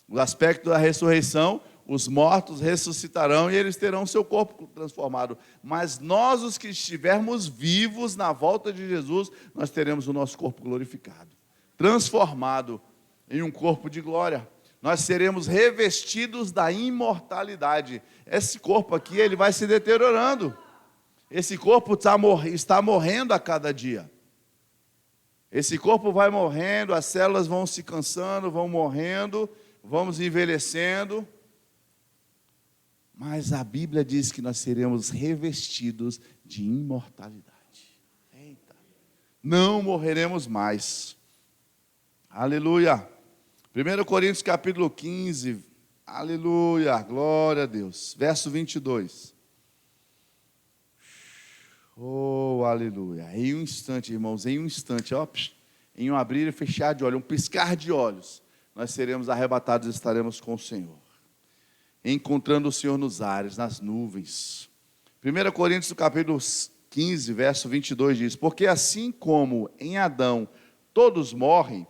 O aspecto da ressurreição, os mortos ressuscitarão e eles terão seu corpo transformado. Mas nós, os que estivermos vivos na volta de Jesus, nós teremos o nosso corpo glorificado, transformado em um corpo de glória. Nós seremos revestidos da imortalidade. Esse corpo aqui, ele vai se deteriorando. Esse corpo está morrendo a cada dia. Esse corpo vai morrendo, as células vão se cansando, vão morrendo, vamos envelhecendo. Mas a Bíblia diz que nós seremos revestidos de imortalidade. Eita. Não morreremos mais. Aleluia. 1 Coríntios capítulo 15. Aleluia. Glória a Deus. Verso 22. Oh, aleluia. Em um instante, irmãos, em um instante, em um abrir e fechar de olhos, um piscar de olhos, nós seremos arrebatados e estaremos com o Senhor, encontrando o Senhor nos ares, nas nuvens. 1 Coríntios capítulo 15, verso 22 diz, porque assim como em Adão todos morrem,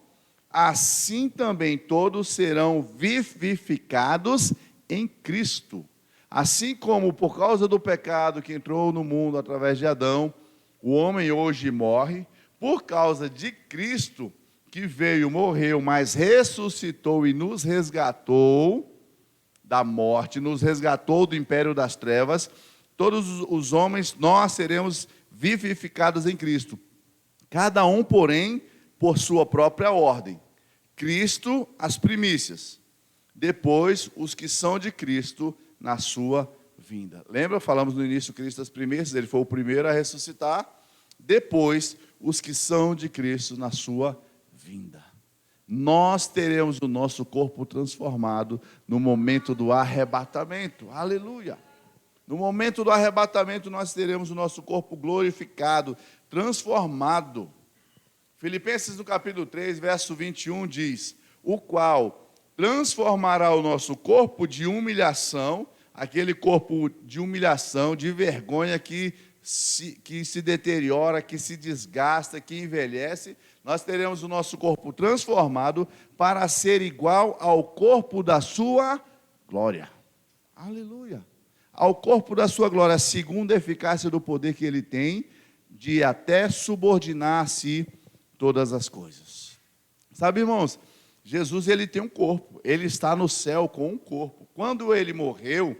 assim também todos serão vivificados em Cristo. Assim como por causa do pecado que entrou no mundo através de Adão, o homem hoje morre, por causa de Cristo, que veio, morreu, mas ressuscitou e nos resgatou da morte, nos resgatou do império das trevas, todos os homens, nós seremos vivificados em Cristo. Cada um, porém, por sua própria ordem. Cristo, as primícias. Depois, os que são de Cristo, na sua vinda. Lembra? Falamos no início, Cristo as primícias, ele foi o primeiro a ressuscitar. Depois, os que são de Cristo na sua vinda. nós teremos o nosso corpo transformado no momento do arrebatamento. Aleluia! No momento do arrebatamento, nós teremos o nosso corpo glorificado, transformado. Filipenses, no capítulo 3, verso 21, diz: o qual transformará o nosso corpo de humilhação, aquele corpo de humilhação, de vergonha que se deteriora, que se desgasta, que envelhece. Nós teremos o nosso corpo transformado para ser igual ao corpo da sua glória. Aleluia! Ao corpo da sua glória, segundo a eficácia do poder que ele tem, de até subordinar a si todas as coisas. Sabe, irmãos, Jesus, ele tem um corpo, ele está no céu com um corpo. Quando ele morreu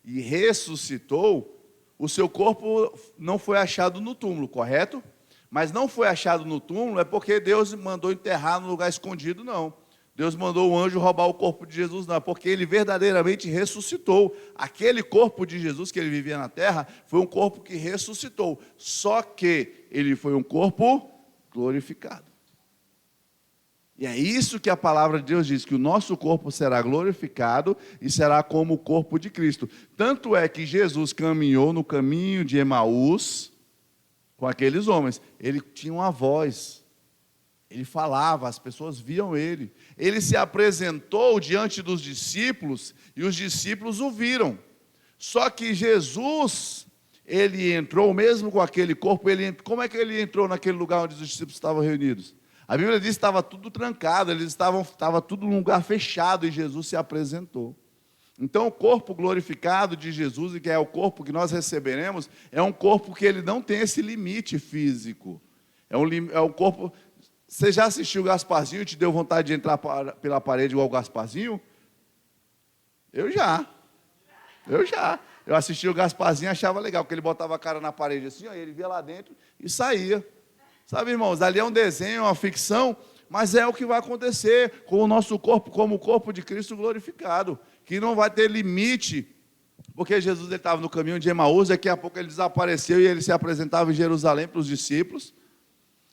e ressuscitou, o seu corpo não foi achado no túmulo, correto? Mas não foi achado no túmulo é porque Deus mandou enterrar no lugar escondido, não. Deus mandou o anjo roubar o corpo de Jesus, não, porque ele verdadeiramente ressuscitou. Aquele corpo de Jesus que ele vivia na terra foi um corpo que ressuscitou, só que ele foi um corpo glorificado. E é isso que a palavra de Deus diz, que o nosso corpo será glorificado e será como o corpo de Cristo. Tanto é que Jesus caminhou no caminho de Emaús com aqueles homens. Ele tinha uma voz, ele falava, as pessoas viam ele. Ele se apresentou diante dos discípulos e os discípulos o viram. Só que Jesus, ele entrou mesmo com aquele corpo, como é que ele entrou naquele lugar onde os discípulos estavam reunidos? A Bíblia diz que estava tudo trancado, estava tudo num lugar fechado e Jesus se apresentou. Então o corpo glorificado de Jesus, e que é o corpo que nós receberemos, é um corpo que ele não tem esse limite físico. É um corpo... Você já assistiu o Gasparzinho e te deu vontade de entrar pela parede igual o Gasparzinho? Eu já. Eu assisti o Gasparzinho e achava legal, porque ele botava a cara na parede assim, ó, ele via lá dentro e saía. Sabe, irmãos, ali é um desenho, uma ficção, mas é o que vai acontecer com o nosso corpo, como o corpo de Cristo glorificado, que não vai ter limite, porque Jesus estava no caminho de Emaús, daqui a pouco ele desapareceu e ele se apresentava em Jerusalém para os discípulos.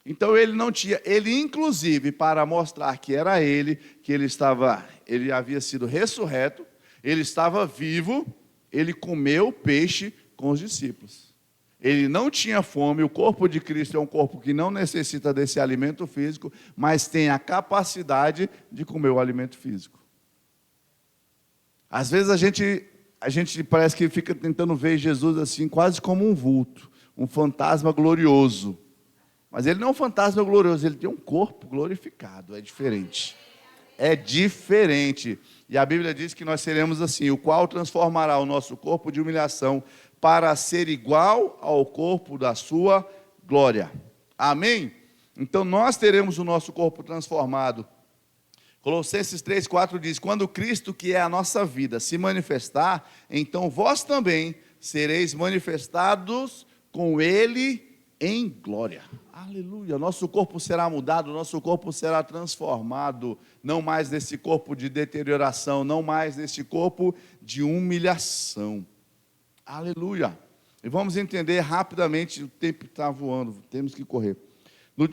Então ele não tinha, ele inclusive, para mostrar que era ele, que ele havia sido ressurreto, ele estava vivo, ele comeu peixe com os discípulos. Ele não tinha fome, o corpo de Cristo é um corpo que não necessita desse alimento físico, mas tem a capacidade de comer o alimento físico. Às vezes a gente parece que fica tentando ver Jesus assim, quase como um vulto, um fantasma glorioso. Mas ele não é um fantasma glorioso, ele tem um corpo glorificado, é diferente. É diferente. E a Bíblia diz que nós seremos assim, o qual transformará o nosso corpo de humilhação para ser igual ao corpo da sua glória. Amém? Então nós teremos o nosso corpo transformado. Colossenses 3,4 diz: quando Cristo, que é a nossa vida, se manifestar, então vós também sereis manifestados com Ele em glória. Aleluia. Nosso corpo será mudado, nosso corpo será transformado, não mais nesse corpo de deterioração, não mais nesse corpo de humilhação. Aleluia. E vamos entender rapidamente, o tempo está voando, temos que correr.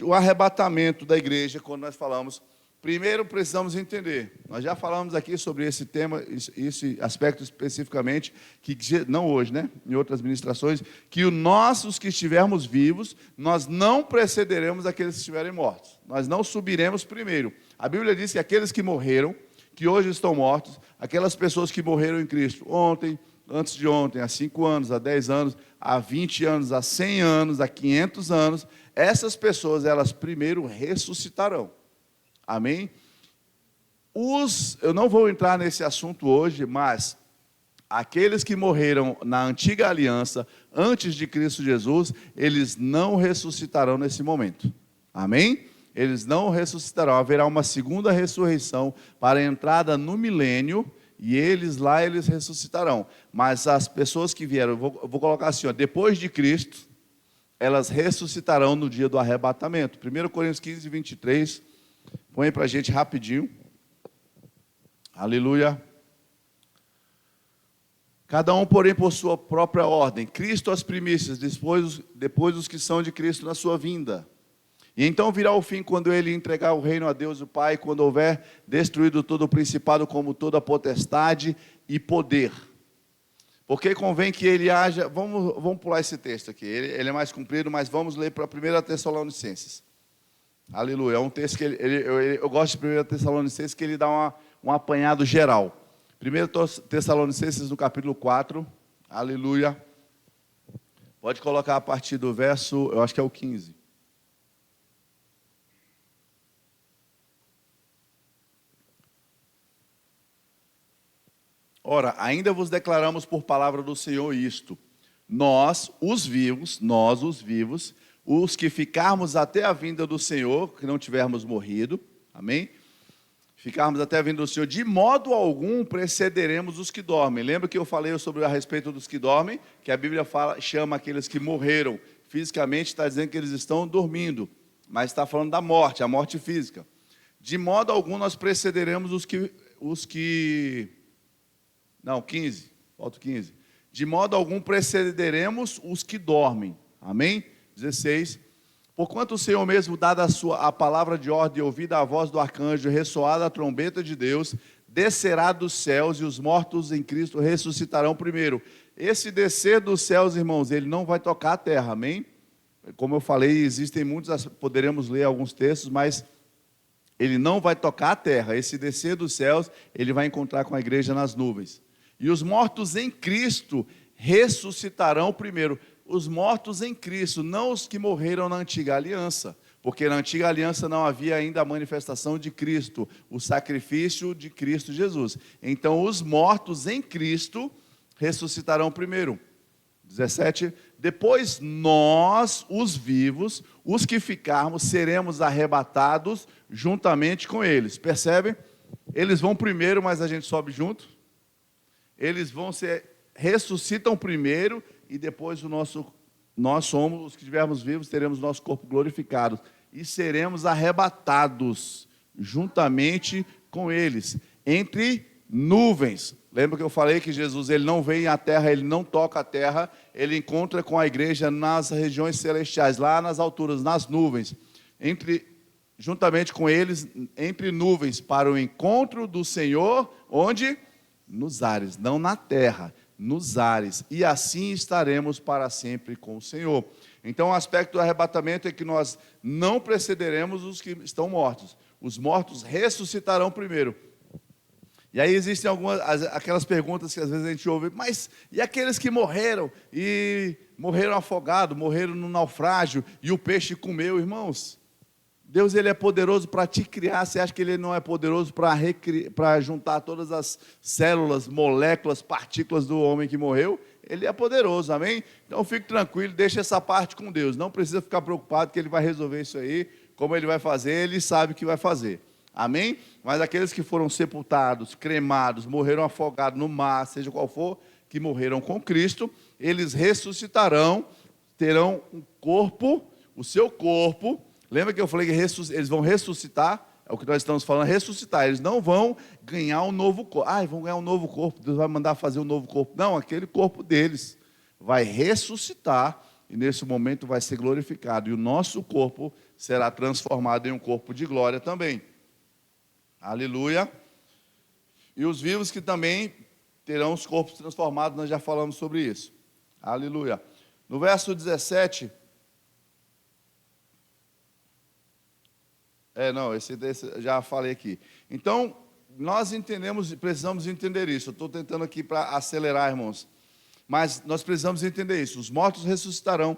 O arrebatamento da igreja, quando nós falamos, primeiro precisamos entender, nós já falamos aqui sobre esse tema, esse aspecto especificamente, que não hoje, né? Em outras ministrações, que os que estivermos vivos, nós não precederemos aqueles que estiverem mortos. Nós não subiremos primeiro. A Bíblia diz que aqueles que morreram, que hoje estão mortos, aquelas pessoas que morreram em Cristo ontem, antes de ontem, há 5 anos, há 10 anos, há 20 anos, há 100 anos, há 500 anos, essas pessoas, elas primeiro ressuscitarão. Amém? Eu não vou entrar nesse assunto hoje, mas aqueles que morreram na antiga aliança, antes de Cristo Jesus, eles não ressuscitarão nesse momento. Amém? Eles não ressuscitarão. Haverá uma segunda ressurreição para a entrada no milênio, e eles ressuscitarão. Mas as pessoas que vieram, eu vou colocar assim, ó, depois de Cristo, elas ressuscitarão no dia do arrebatamento. 1 Coríntios 15, 23, põe para a gente rapidinho. Aleluia. Cada um, porém, por sua própria ordem. Cristo as primícias, depois os que são de Cristo na sua vinda. E então virá o fim quando ele entregar o reino a Deus o Pai, quando houver destruído todo o principado, como toda potestade e poder. Porque convém que ele haja... Vamos pular esse texto aqui, ele é mais comprido, mas vamos ler para 1 Tessalonicenses. Aleluia, é um texto que eu gosto de 1 Tessalonicenses, que ele dá um apanhado geral. 1 Tessalonicenses no capítulo 4, aleluia. Pode colocar a partir do verso, eu acho que é o 15. Ora, ainda vos declaramos por palavra do Senhor isto: nós, os vivos, os que ficarmos até a vinda do Senhor, que não tivermos morrido, amém? Ficarmos até a vinda do Senhor, de modo algum precederemos os que dormem. Lembra que eu falei a respeito dos que dormem? Que a Bíblia chama aqueles que morreram fisicamente, está dizendo que eles estão dormindo, mas está falando da morte, a morte física. De modo algum nós precederemos os que... Não, 15, falta 15. De modo algum precederemos os que dormem. Amém? 16. Porquanto o Senhor mesmo, dada a palavra de ordem e ouvida a voz do arcanjo, ressoada a trombeta de Deus, descerá dos céus e os mortos em Cristo ressuscitarão primeiro. Esse descer dos céus, irmãos, ele não vai tocar a terra, amém? Como eu falei, existem muitos, poderemos ler alguns textos, mas ele não vai tocar a terra. Esse descer dos céus, ele vai encontrar com a igreja nas nuvens. E os mortos em Cristo ressuscitarão primeiro. Os mortos em Cristo, não os que morreram na antiga aliança. Porque na antiga aliança não havia ainda a manifestação de Cristo, o sacrifício de Cristo Jesus. Então os mortos em Cristo ressuscitarão primeiro. 17. Depois nós, os vivos, os que ficarmos, seremos arrebatados juntamente com eles. Percebe? Eles vão primeiro, mas a gente sobe junto. Eles ressuscitam primeiro e depois nós somos, os que estivermos vivos, teremos nosso corpo glorificado e seremos arrebatados juntamente com eles, entre nuvens. Lembra que eu falei que Jesus ele não vem à terra, ele não toca a terra, ele encontra com a igreja nas regiões celestiais, lá nas alturas, nas nuvens, juntamente com eles, entre nuvens, para o encontro do Senhor, onde? Nos ares, não na terra, nos ares, e assim estaremos para sempre com o Senhor. Então o aspecto do arrebatamento é que nós não precederemos os que estão mortos. Os mortos ressuscitarão primeiro. E aí existem aquelas perguntas que às vezes a gente ouve, mas e aqueles que morreram? E morreram afogados, morreram no naufrágio, e o peixe comeu, irmãos? Deus ele é poderoso para te criar. Você acha que ele não é poderoso para juntar todas as células, moléculas, partículas do homem que morreu? Ele é poderoso, amém? Então fique tranquilo, deixa essa parte com Deus. Não precisa ficar preocupado que ele vai resolver isso aí. Como ele vai fazer, ele sabe o que vai fazer. Amém? Mas aqueles que foram sepultados, cremados, morreram afogados no mar, seja qual for, que morreram com Cristo, eles ressuscitarão, terão um corpo, o seu corpo. Lembra que eu falei que eles vão ressuscitar? É o que nós estamos falando, ressuscitar. Eles não vão ganhar um novo corpo. Vão ganhar um novo corpo, Deus vai mandar fazer um novo corpo. Não, aquele corpo deles vai ressuscitar e nesse momento vai ser glorificado. E o nosso corpo será transformado em um corpo de glória também. Aleluia. E os vivos que também terão os corpos transformados, nós já falamos sobre isso. Aleluia. No verso 17... esse já falei aqui. Então, nós entendemos, precisamos entender isso. Eu estou tentando aqui para acelerar, irmãos. Mas nós precisamos entender isso. Os mortos ressuscitarão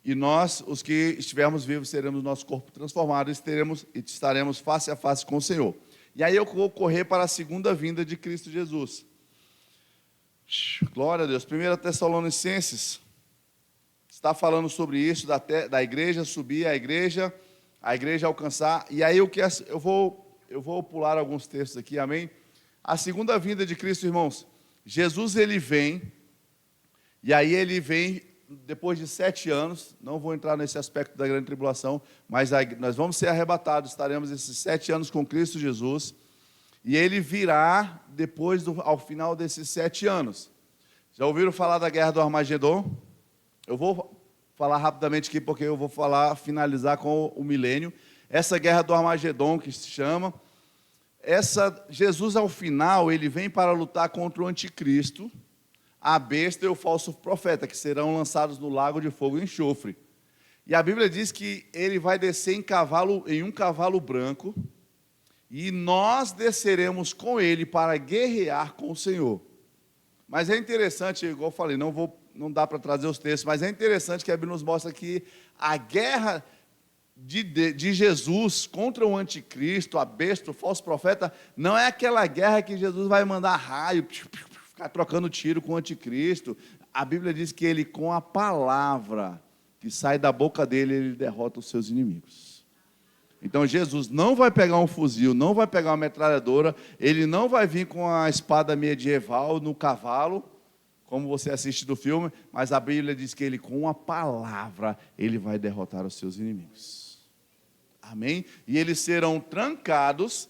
e nós, os que estivermos vivos, teremos nosso corpo transformado e estaremos face a face com o Senhor. E aí eu vou correr para a segunda vinda de Cristo Jesus. Glória a Deus. 1 Tessalonicenses está falando sobre isso, da igreja subir, a igreja alcançar. E aí eu vou pular alguns textos aqui, amém? A segunda vinda de Cristo, irmãos, Jesus ele vem, e aí ele vem depois de 7 anos, não vou entrar nesse aspecto da grande tribulação, mas nós vamos ser arrebatados, estaremos esses 7 anos com Cristo Jesus, e ele virá ao final desses 7 anos. Já ouviram falar da guerra do Armagedon? Eu vou falar rapidamente aqui, porque eu vou finalizar com o milênio. Essa guerra do Armagedon, que se chama. Jesus, ao final, ele vem para lutar contra o anticristo, a besta e o falso profeta, que serão lançados no lago de fogo e enxofre. E a Bíblia diz que ele vai descer em um cavalo branco, e nós desceremos com ele para guerrear com o Senhor. Mas é interessante, igual eu falei, não dá para trazer os textos, mas é interessante que a Bíblia nos mostra que a guerra de Jesus contra o anticristo, a besta, o falso profeta, não é aquela guerra que Jesus vai mandar raio, ficar trocando tiro com o anticristo. A Bíblia diz que ele, com a palavra que sai da boca dele, ele derrota os seus inimigos. Então Jesus não vai pegar um fuzil, não vai pegar uma metralhadora, ele não vai vir com a espada medieval no cavalo, como você assiste do filme, mas a Bíblia diz que ele, com a palavra, ele vai derrotar os seus inimigos. Amém? E eles serão trancados,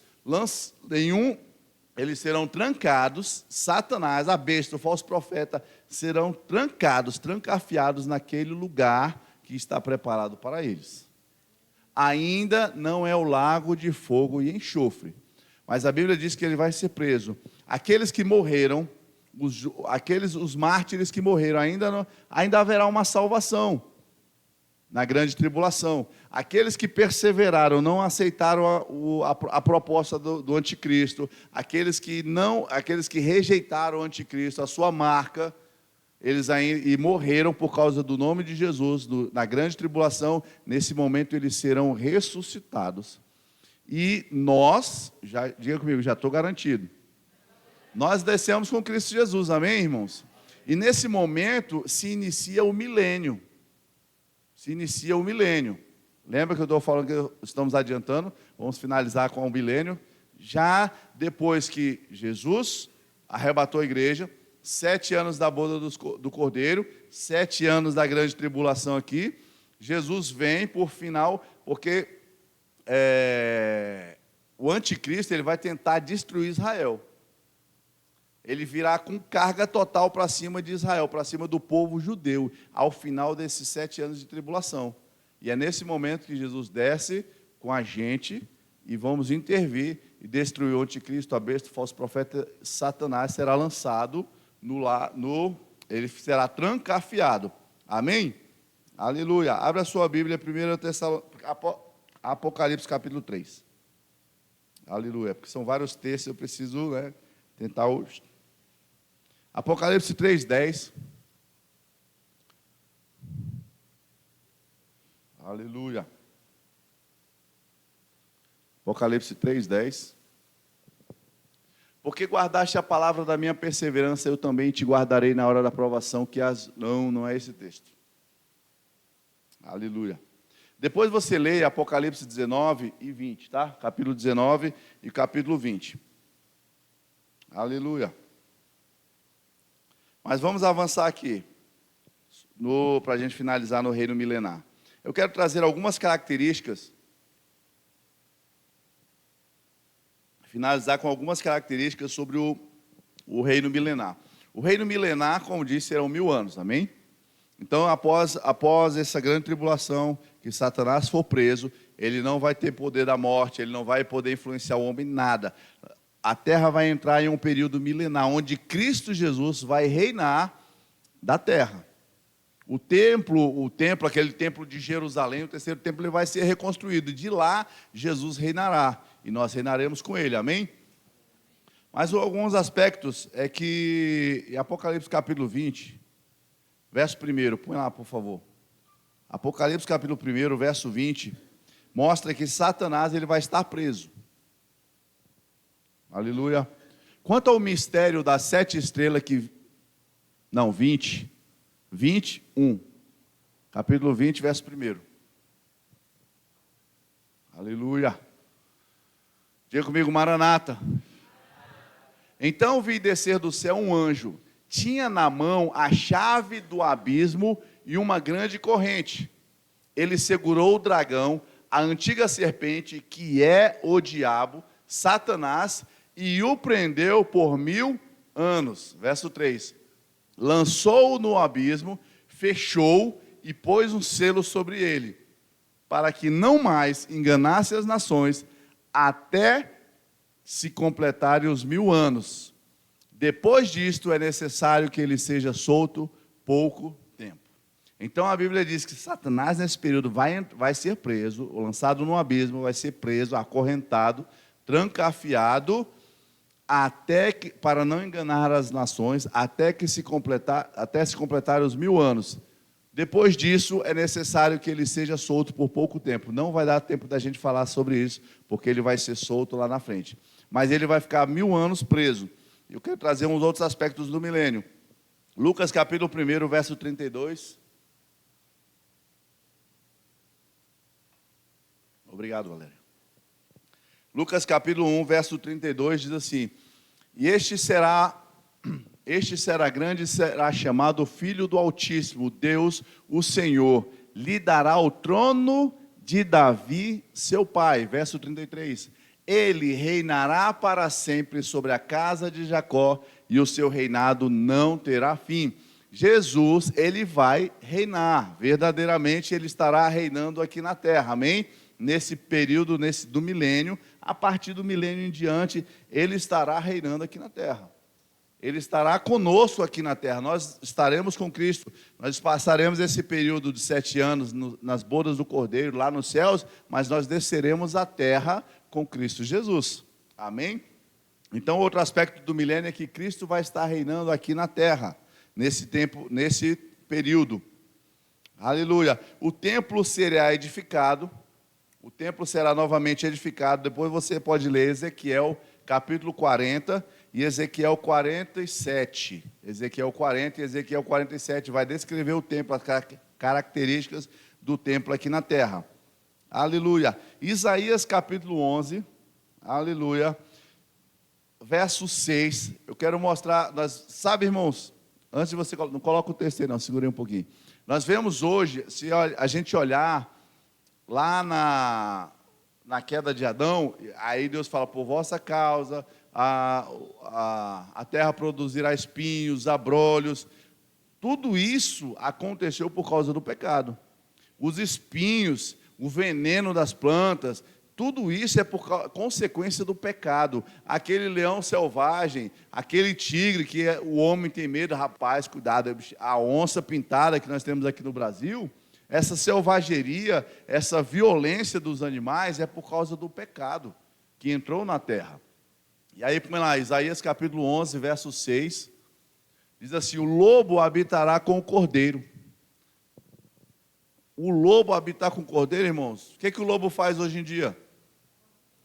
Satanás, a besta, o falso profeta, serão trancafiados naquele lugar que está preparado para eles. Ainda não é o lago de fogo e enxofre, mas a Bíblia diz que ele vai ser preso. Aqueles que morreram, os mártires que morreram, ainda haverá uma salvação na grande tribulação. Aqueles que perseveraram, não aceitaram a proposta do anticristo, aqueles que rejeitaram o anticristo, a sua marca, e morreram por causa do nome de Jesus, na grande tribulação, nesse momento eles serão ressuscitados. E nós, diga comigo, já estou garantido. Nós descemos com Cristo Jesus, amém, irmãos? E nesse momento se inicia o milênio. Lembra que eu estou falando que estamos adiantando? Vamos finalizar com o milênio. Já depois que Jesus arrebatou a igreja, 7 anos da boda do Cordeiro, 7 anos da grande tribulação aqui, Jesus vem por final, porque o anticristo ele vai tentar destruir Israel. Ele virá com carga total para cima de Israel, para cima do povo judeu, ao final desses 7 anos de tribulação. E é nesse momento que Jesus desce com a gente e vamos intervir e destruir o anticristo, a besta, o falso profeta. Satanás será lançado ele será trancafiado. Amém? Aleluia. Abra a sua Bíblia, 1 Apocalipse capítulo 3. Aleluia. Porque são vários textos, eu preciso tentar hoje. Apocalipse 3:10. Aleluia. Apocalipse 3:10. Porque guardaste a palavra da minha perseverança, eu também te guardarei na hora da provação, não é esse texto. Aleluia. Depois você lê Apocalipse 19 e 20, tá? Capítulo 19 e capítulo 20. Aleluia. Mas vamos avançar aqui, para a gente finalizar no reino milenar. Eu quero trazer algumas características, finalizar com algumas características sobre o reino milenar. O reino milenar, como disse, serão 1000 anos, amém? Então, após essa grande tribulação, que Satanás for preso, ele não vai ter poder da morte, ele não vai poder influenciar o homem em nada. A terra vai entrar em um período milenar, onde Cristo Jesus vai reinar da terra. O templo, aquele templo de Jerusalém, o terceiro templo, ele vai ser reconstruído. De lá, Jesus reinará. E nós reinaremos com ele, amém? Mas alguns aspectos é que, em Apocalipse capítulo 20, verso 1, põe lá, por favor. Apocalipse capítulo 1, verso 20, mostra que Satanás ele vai estar preso. Aleluia. Quanto ao mistério das 7 estrelas 21. Capítulo 20, verso 1. Aleluia. Diga comigo, Maranata. Então vi descer do céu um anjo. Tinha na mão a chave do abismo e uma grande corrente. Ele segurou o dragão, a antiga serpente, que é o diabo, Satanás, e o prendeu por 1000 anos. Verso 3. Lançou-o no abismo, fechou e pôs um selo sobre ele, para que não mais enganasse as nações, até se completarem os 1000 anos. Depois disto, é necessário que ele seja solto pouco tempo. Então, a Bíblia diz que Satanás, nesse período, vai ser preso, lançado no abismo, vai ser preso, acorrentado, trancafiado, para não enganar as nações, até se completar os 1000 anos. Depois disso, é necessário que ele seja solto por pouco tempo. Não vai dar tempo da gente falar sobre isso, porque ele vai ser solto lá na frente. Mas ele vai ficar 1000 anos preso. Eu quero trazer uns outros aspectos do milênio. Lucas capítulo 1, verso 32. Obrigado, Valéria. Lucas capítulo 1, verso 32, diz assim: E este será grande e será chamado Filho do Altíssimo, Deus, o Senhor, lhe dará o trono de Davi, seu pai. Verso 33. Ele reinará para sempre sobre a casa de Jacó, e o seu reinado não terá fim. Jesus, ele vai reinar, verdadeiramente ele estará reinando aqui na terra, amém? Nesse período do milênio, a partir do milênio em diante, ele estará reinando aqui na terra. Ele estará conosco aqui na terra, nós estaremos com Cristo, nós passaremos esse período de 7 anos nas bodas do Cordeiro, lá nos céus, mas nós desceremos à terra com Cristo Jesus, amém? Então, outro aspecto do milênio é que Cristo vai estar reinando aqui na terra, nesse tempo, nesse período, aleluia. O templo será edificado, o templo será novamente edificado. Depois você pode ler Ezequiel capítulo 40 e Ezequiel 47. Ezequiel 40 e Ezequiel 47 vai descrever o templo, as características do templo aqui na terra. Aleluia. Isaías capítulo 11, aleluia, verso 6. Eu quero mostrar, sabe, irmãos, antes de você, não coloca o terceiro não, segurei um pouquinho. Nós vemos hoje, se a gente olhar lá na queda de Adão, aí Deus fala: por vossa causa, a terra produzirá espinhos, abrolhos. Tudo isso aconteceu por causa do pecado. Os espinhos, o veneno das plantas, tudo isso é por consequência do pecado. Aquele leão selvagem, aquele tigre que o homem tem medo, rapaz, cuidado, a onça pintada que nós temos aqui no Brasil, essa selvageria, essa violência dos animais é por causa do pecado que entrou na terra. E aí, põe lá, Isaías capítulo 11, verso 6, diz assim: o lobo habitará com o cordeiro. O lobo habitar com o cordeiro, irmãos, o que o lobo faz hoje em dia?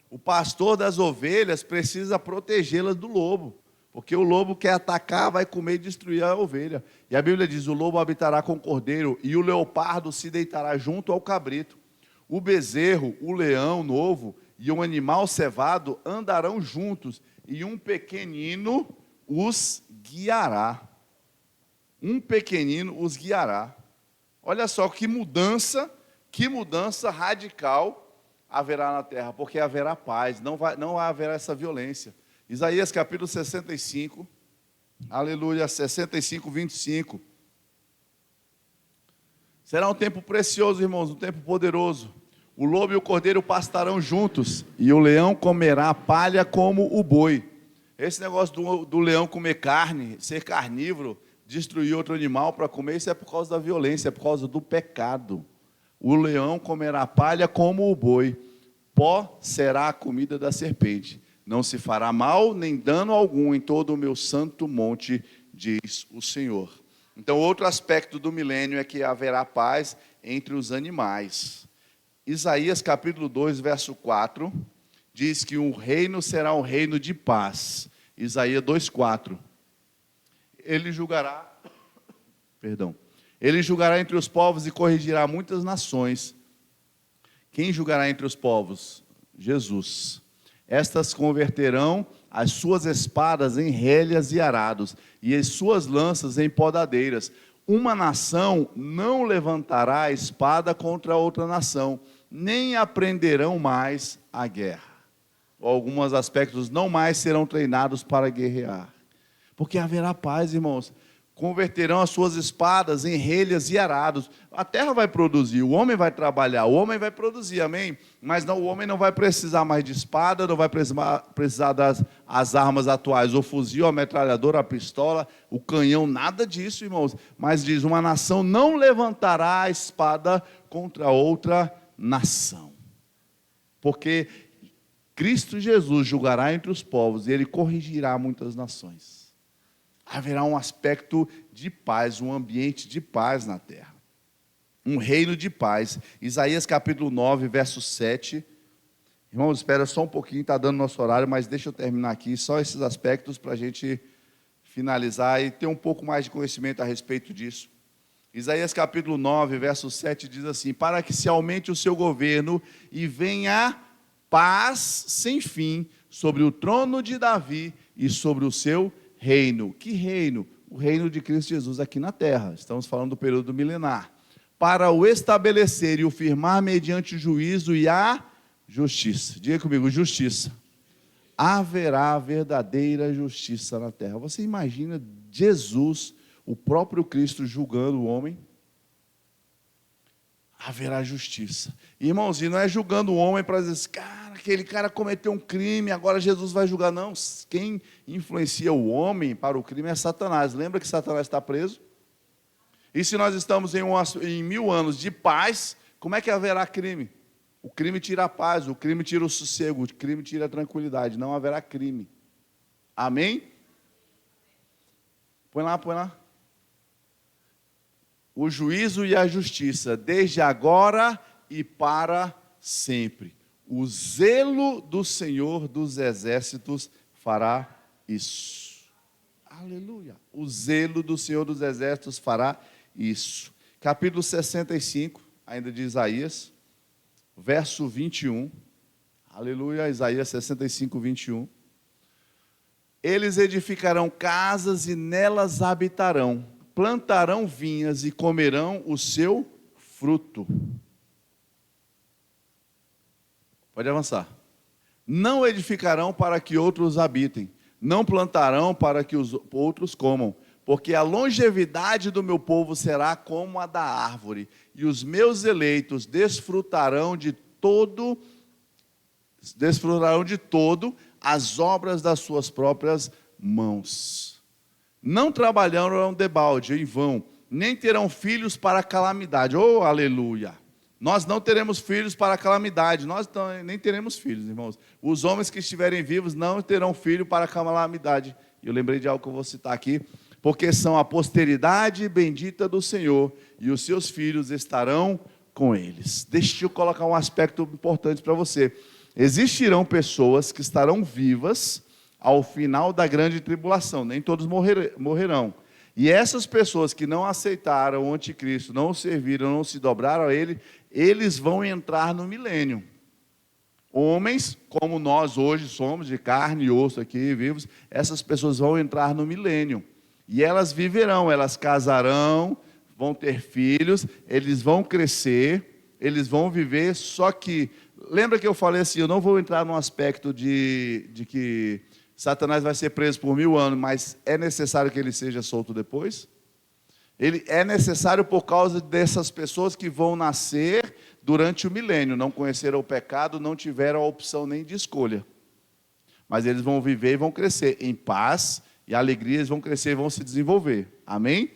O pastor das ovelhas precisa protegê-las do lobo, porque o lobo quer atacar, vai comer e destruir a ovelha. E a Bíblia diz: o lobo habitará com o cordeiro, e o leopardo se deitará junto ao cabrito. O bezerro, o leão novo e um animal cevado andarão juntos, e um pequenino os guiará. Um pequenino os guiará. Olha só que mudança radical haverá na terra, porque haverá paz, não haverá essa violência. Isaías capítulo 65, aleluia, 65, 25. Será um tempo precioso, irmãos, um tempo poderoso. O lobo e o cordeiro pastarão juntos, e o leão comerá palha como o boi. Esse negócio do leão comer carne, ser carnívoro, destruir outro animal para comer, isso é por causa da violência, é por causa do pecado. O leão comerá palha como o boi, pó será a comida da serpente. Não se fará mal nem dano algum em todo o meu santo monte, diz o Senhor. Então, outro aspecto do milênio é que haverá paz entre os animais. Isaías capítulo 2, verso 4, diz que o reino será um reino de paz. Isaías 2:4. Ele julgará entre os povos e corrigirá muitas nações. Quem julgará entre os povos? Jesus. Estas converterão as suas espadas em relhas e arados, e as suas lanças em podadeiras. Uma nação não levantará a espada contra outra nação, nem aprenderão mais a guerra. Alguns aspectos não mais serão treinados para guerrear. Porque haverá paz, irmãos. converterão as suas espadas em relhas e arados. A terra vai produzir, o homem vai trabalhar, o homem vai produzir, amém? Mas não, o homem não vai precisar mais de espada, não vai precisar das as armas atuais, o fuzil, a metralhadora, a pistola, o canhão, nada disso, irmãos. Mas diz, uma nação não levantará a espada contra outra nação. Porque Cristo Jesus julgará entre os povos e ele corrigirá muitas nações. Haverá um aspecto de paz, um ambiente de paz na terra. Um reino de paz. Isaías capítulo 9, verso 7. Irmãos, espera só um pouquinho, está dando nosso horário, mas deixa eu terminar aqui, só esses aspectos para a gente finalizar e ter um pouco mais de conhecimento a respeito disso. Isaías capítulo 9, verso 7 diz assim: para que se aumente o seu governo e venha paz sem fim sobre o trono de Davi e sobre o seu reino. Que reino? O reino de Cristo Jesus aqui na terra. Estamos falando do período milenar. Para o estabelecer e o firmar mediante o juízo e a justiça. Diga comigo, justiça. Haverá verdadeira justiça na terra. Você imagina Jesus, o próprio Cristo, julgando o homem? Haverá justiça. Irmãos, e não é julgando o homem para dizer, cara, aquele cara cometeu um crime, agora Jesus vai julgar. Não, quem influencia o homem para o crime é Satanás. Lembra que Satanás está preso? E se nós estamos em 1000 anos de paz, como é que haverá crime? O crime tira a paz, o crime tira o sossego, o crime tira a tranquilidade. Não haverá crime. Amém? Põe lá, põe lá. O juízo e a justiça, desde agora e para sempre. O zelo do Senhor dos exércitos fará isso. Aleluia. O zelo do Senhor dos exércitos fará isso. Capítulo 65, ainda de Isaías, verso 21. Aleluia, Isaías 65, 21. Eles edificarão casas e nelas habitarão. Plantarão vinhas e comerão o seu fruto. Pode avançar. Não edificarão para que outros habitem, não plantarão para que os outros comam, porque a longevidade do meu povo será como a da árvore, e os meus eleitos desfrutarão de todo as obras das suas próprias mãos. Não trabalharão debalde, em vão, nem terão filhos para a calamidade. Oh, aleluia! Nós não teremos filhos para a calamidade. Nós nem teremos filhos, irmãos. Os homens que estiverem vivos não terão filho para a calamidade. Eu lembrei de algo que eu vou citar aqui. Porque são a posteridade bendita do Senhor, e os seus filhos estarão com eles. Deixa eu colocar um aspecto importante para você. Existirão pessoas que estarão vivas ao final da grande tribulação, nem todos morrerão. E essas pessoas que não aceitaram o anticristo, não o serviram, não se dobraram a ele, eles vão entrar no milênio. Homens, como nós hoje somos, de carne e osso aqui, vivos, essas pessoas vão entrar no milênio. E elas viverão, elas casarão, vão ter filhos, eles vão crescer, eles vão viver, só que, lembra que eu falei assim, eu não vou entrar num aspecto de que Satanás vai ser preso por 1000 anos, mas é necessário que ele seja solto depois? Ele é necessário por causa dessas pessoas que vão nascer durante o milênio, não conheceram o pecado, não tiveram a opção nem de escolha. Mas eles vão viver e vão crescer em paz e alegria, eles vão crescer e vão se desenvolver. Amém?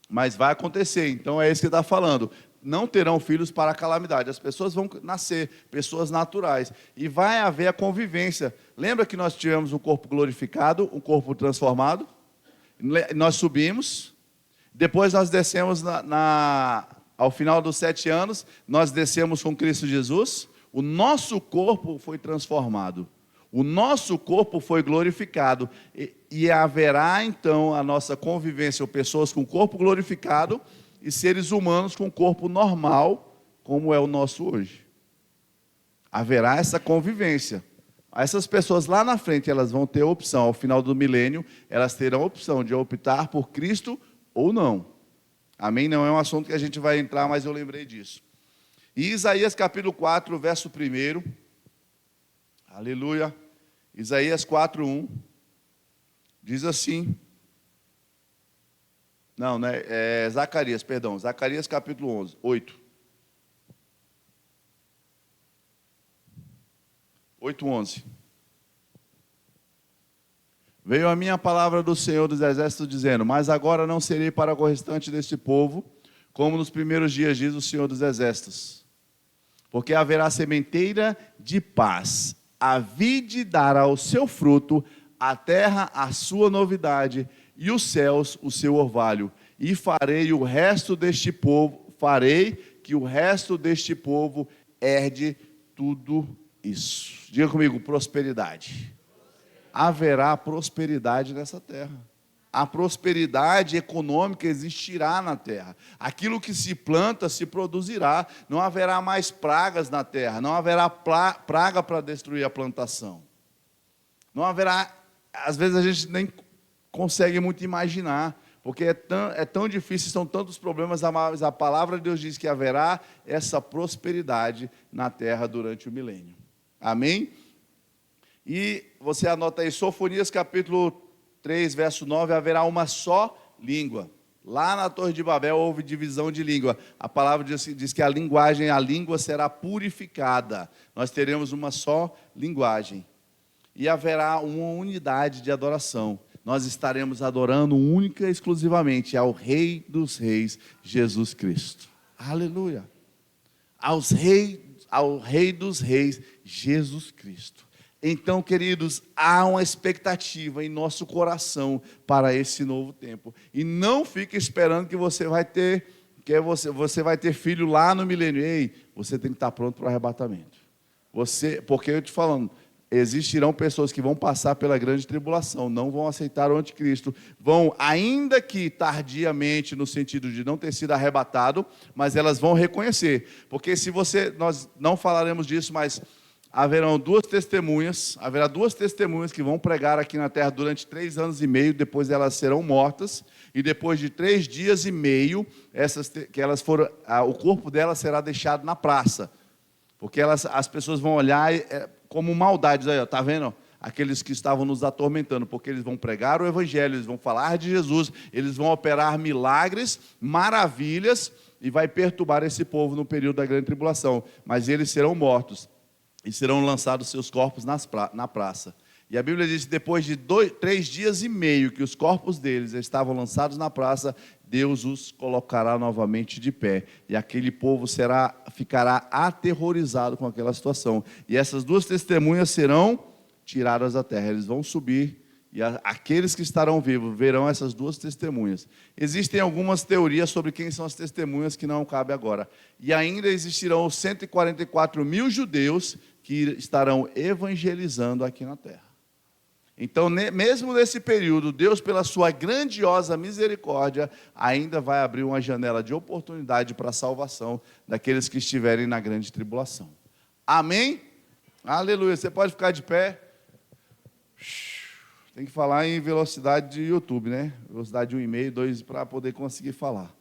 Mas vai acontecer, então é isso que ele está falando. Não terão filhos para a calamidade. As pessoas vão nascer, pessoas naturais. E vai haver a convivência. Lembra que nós tivemos um corpo glorificado, um corpo transformado? Nós subimos. Depois nós descemos ao final dos 7 anos, nós descemos com Cristo Jesus. O nosso corpo foi transformado. O nosso corpo foi glorificado. E haverá então a nossa convivência, pessoas com corpo glorificado e seres humanos com corpo normal, como é o nosso hoje. Haverá essa convivência. Essas pessoas lá na frente, elas vão ter opção, ao final do milênio, elas terão opção de optar por Cristo ou não. Amém? Não é um assunto que a gente vai entrar, mas eu lembrei disso. E Isaías capítulo 4, verso 1. Aleluia. Isaías 4:1. Diz assim: Não, né? É Zacarias, perdão. Zacarias capítulo 11, 8. 8:11. Veio a minha palavra do Senhor dos Exércitos, dizendo: mas agora não serei para o restante deste povo, como nos primeiros dias, diz o Senhor dos Exércitos. Porque haverá sementeira de paz, a vide dará o seu fruto, a terra a sua novidade, e os céus o seu orvalho. E farei que o resto deste povo herde tudo isso. Diga comigo, prosperidade. Haverá prosperidade nessa terra. A prosperidade econômica existirá na terra. Aquilo que se planta se produzirá. Não haverá mais pragas na terra. Não haverá praga para destruir a plantação. Não haverá. Às vezes a gente nem consegue muito imaginar, porque é tão difícil, são tantos problemas, mas a palavra de Deus diz que haverá essa prosperidade na terra durante o milênio. Amém? E você anota aí, Sofonias capítulo 3, verso 9, haverá uma só língua. Lá na Torre de Babel houve divisão de língua. A palavra diz que a língua será purificada. Nós teremos uma só linguagem. E haverá uma unidade de adoração. Nós estaremos adorando única e exclusivamente ao Rei dos Reis, Jesus Cristo. Aleluia. Ao Rei dos Reis, Jesus Cristo. Então, queridos, há uma expectativa em nosso coração para esse novo tempo. E não fique esperando que você vai ter filho lá no milênio. Ei, você tem que estar pronto para o arrebatamento. Porque eu te falando, existirão pessoas que vão passar pela grande tribulação, não vão aceitar o anticristo, vão, ainda que tardiamente, no sentido de não ter sido arrebatado, mas elas vão reconhecer. Porque nós não falaremos disso, mas haverá duas testemunhas que vão pregar aqui na terra durante 3 anos e meio, depois elas serão mortas, e depois de 3 dias e meio, o corpo delas será deixado na praça, porque as pessoas vão olhar como maldades, aí, está vendo? Aqueles que estavam nos atormentando, porque eles vão pregar o evangelho, eles vão falar de Jesus, eles vão operar milagres, maravilhas, e vai perturbar esse povo no período da grande tribulação, mas eles serão mortos. E serão lançados seus corpos na praça. E a Bíblia diz que depois de 3 dias e meio que os corpos deles estavam lançados na praça, Deus os colocará novamente de pé. E aquele povo ficará aterrorizado com aquela situação. E essas 2 testemunhas serão tiradas da terra. Eles vão subir e aqueles que estarão vivos verão essas 2 testemunhas. Existem algumas teorias sobre quem são as testemunhas que não cabe agora. E ainda existirão os 144 mil judeus que estarão evangelizando aqui na terra. Então, mesmo nesse período, Deus, pela sua grandiosa misericórdia, ainda vai abrir uma janela de oportunidade para a salvação daqueles que estiverem na grande tribulação. Amém? Aleluia. Você pode ficar de pé. Tem que falar em velocidade de YouTube, né? Velocidade 1,5, 2, para poder conseguir falar.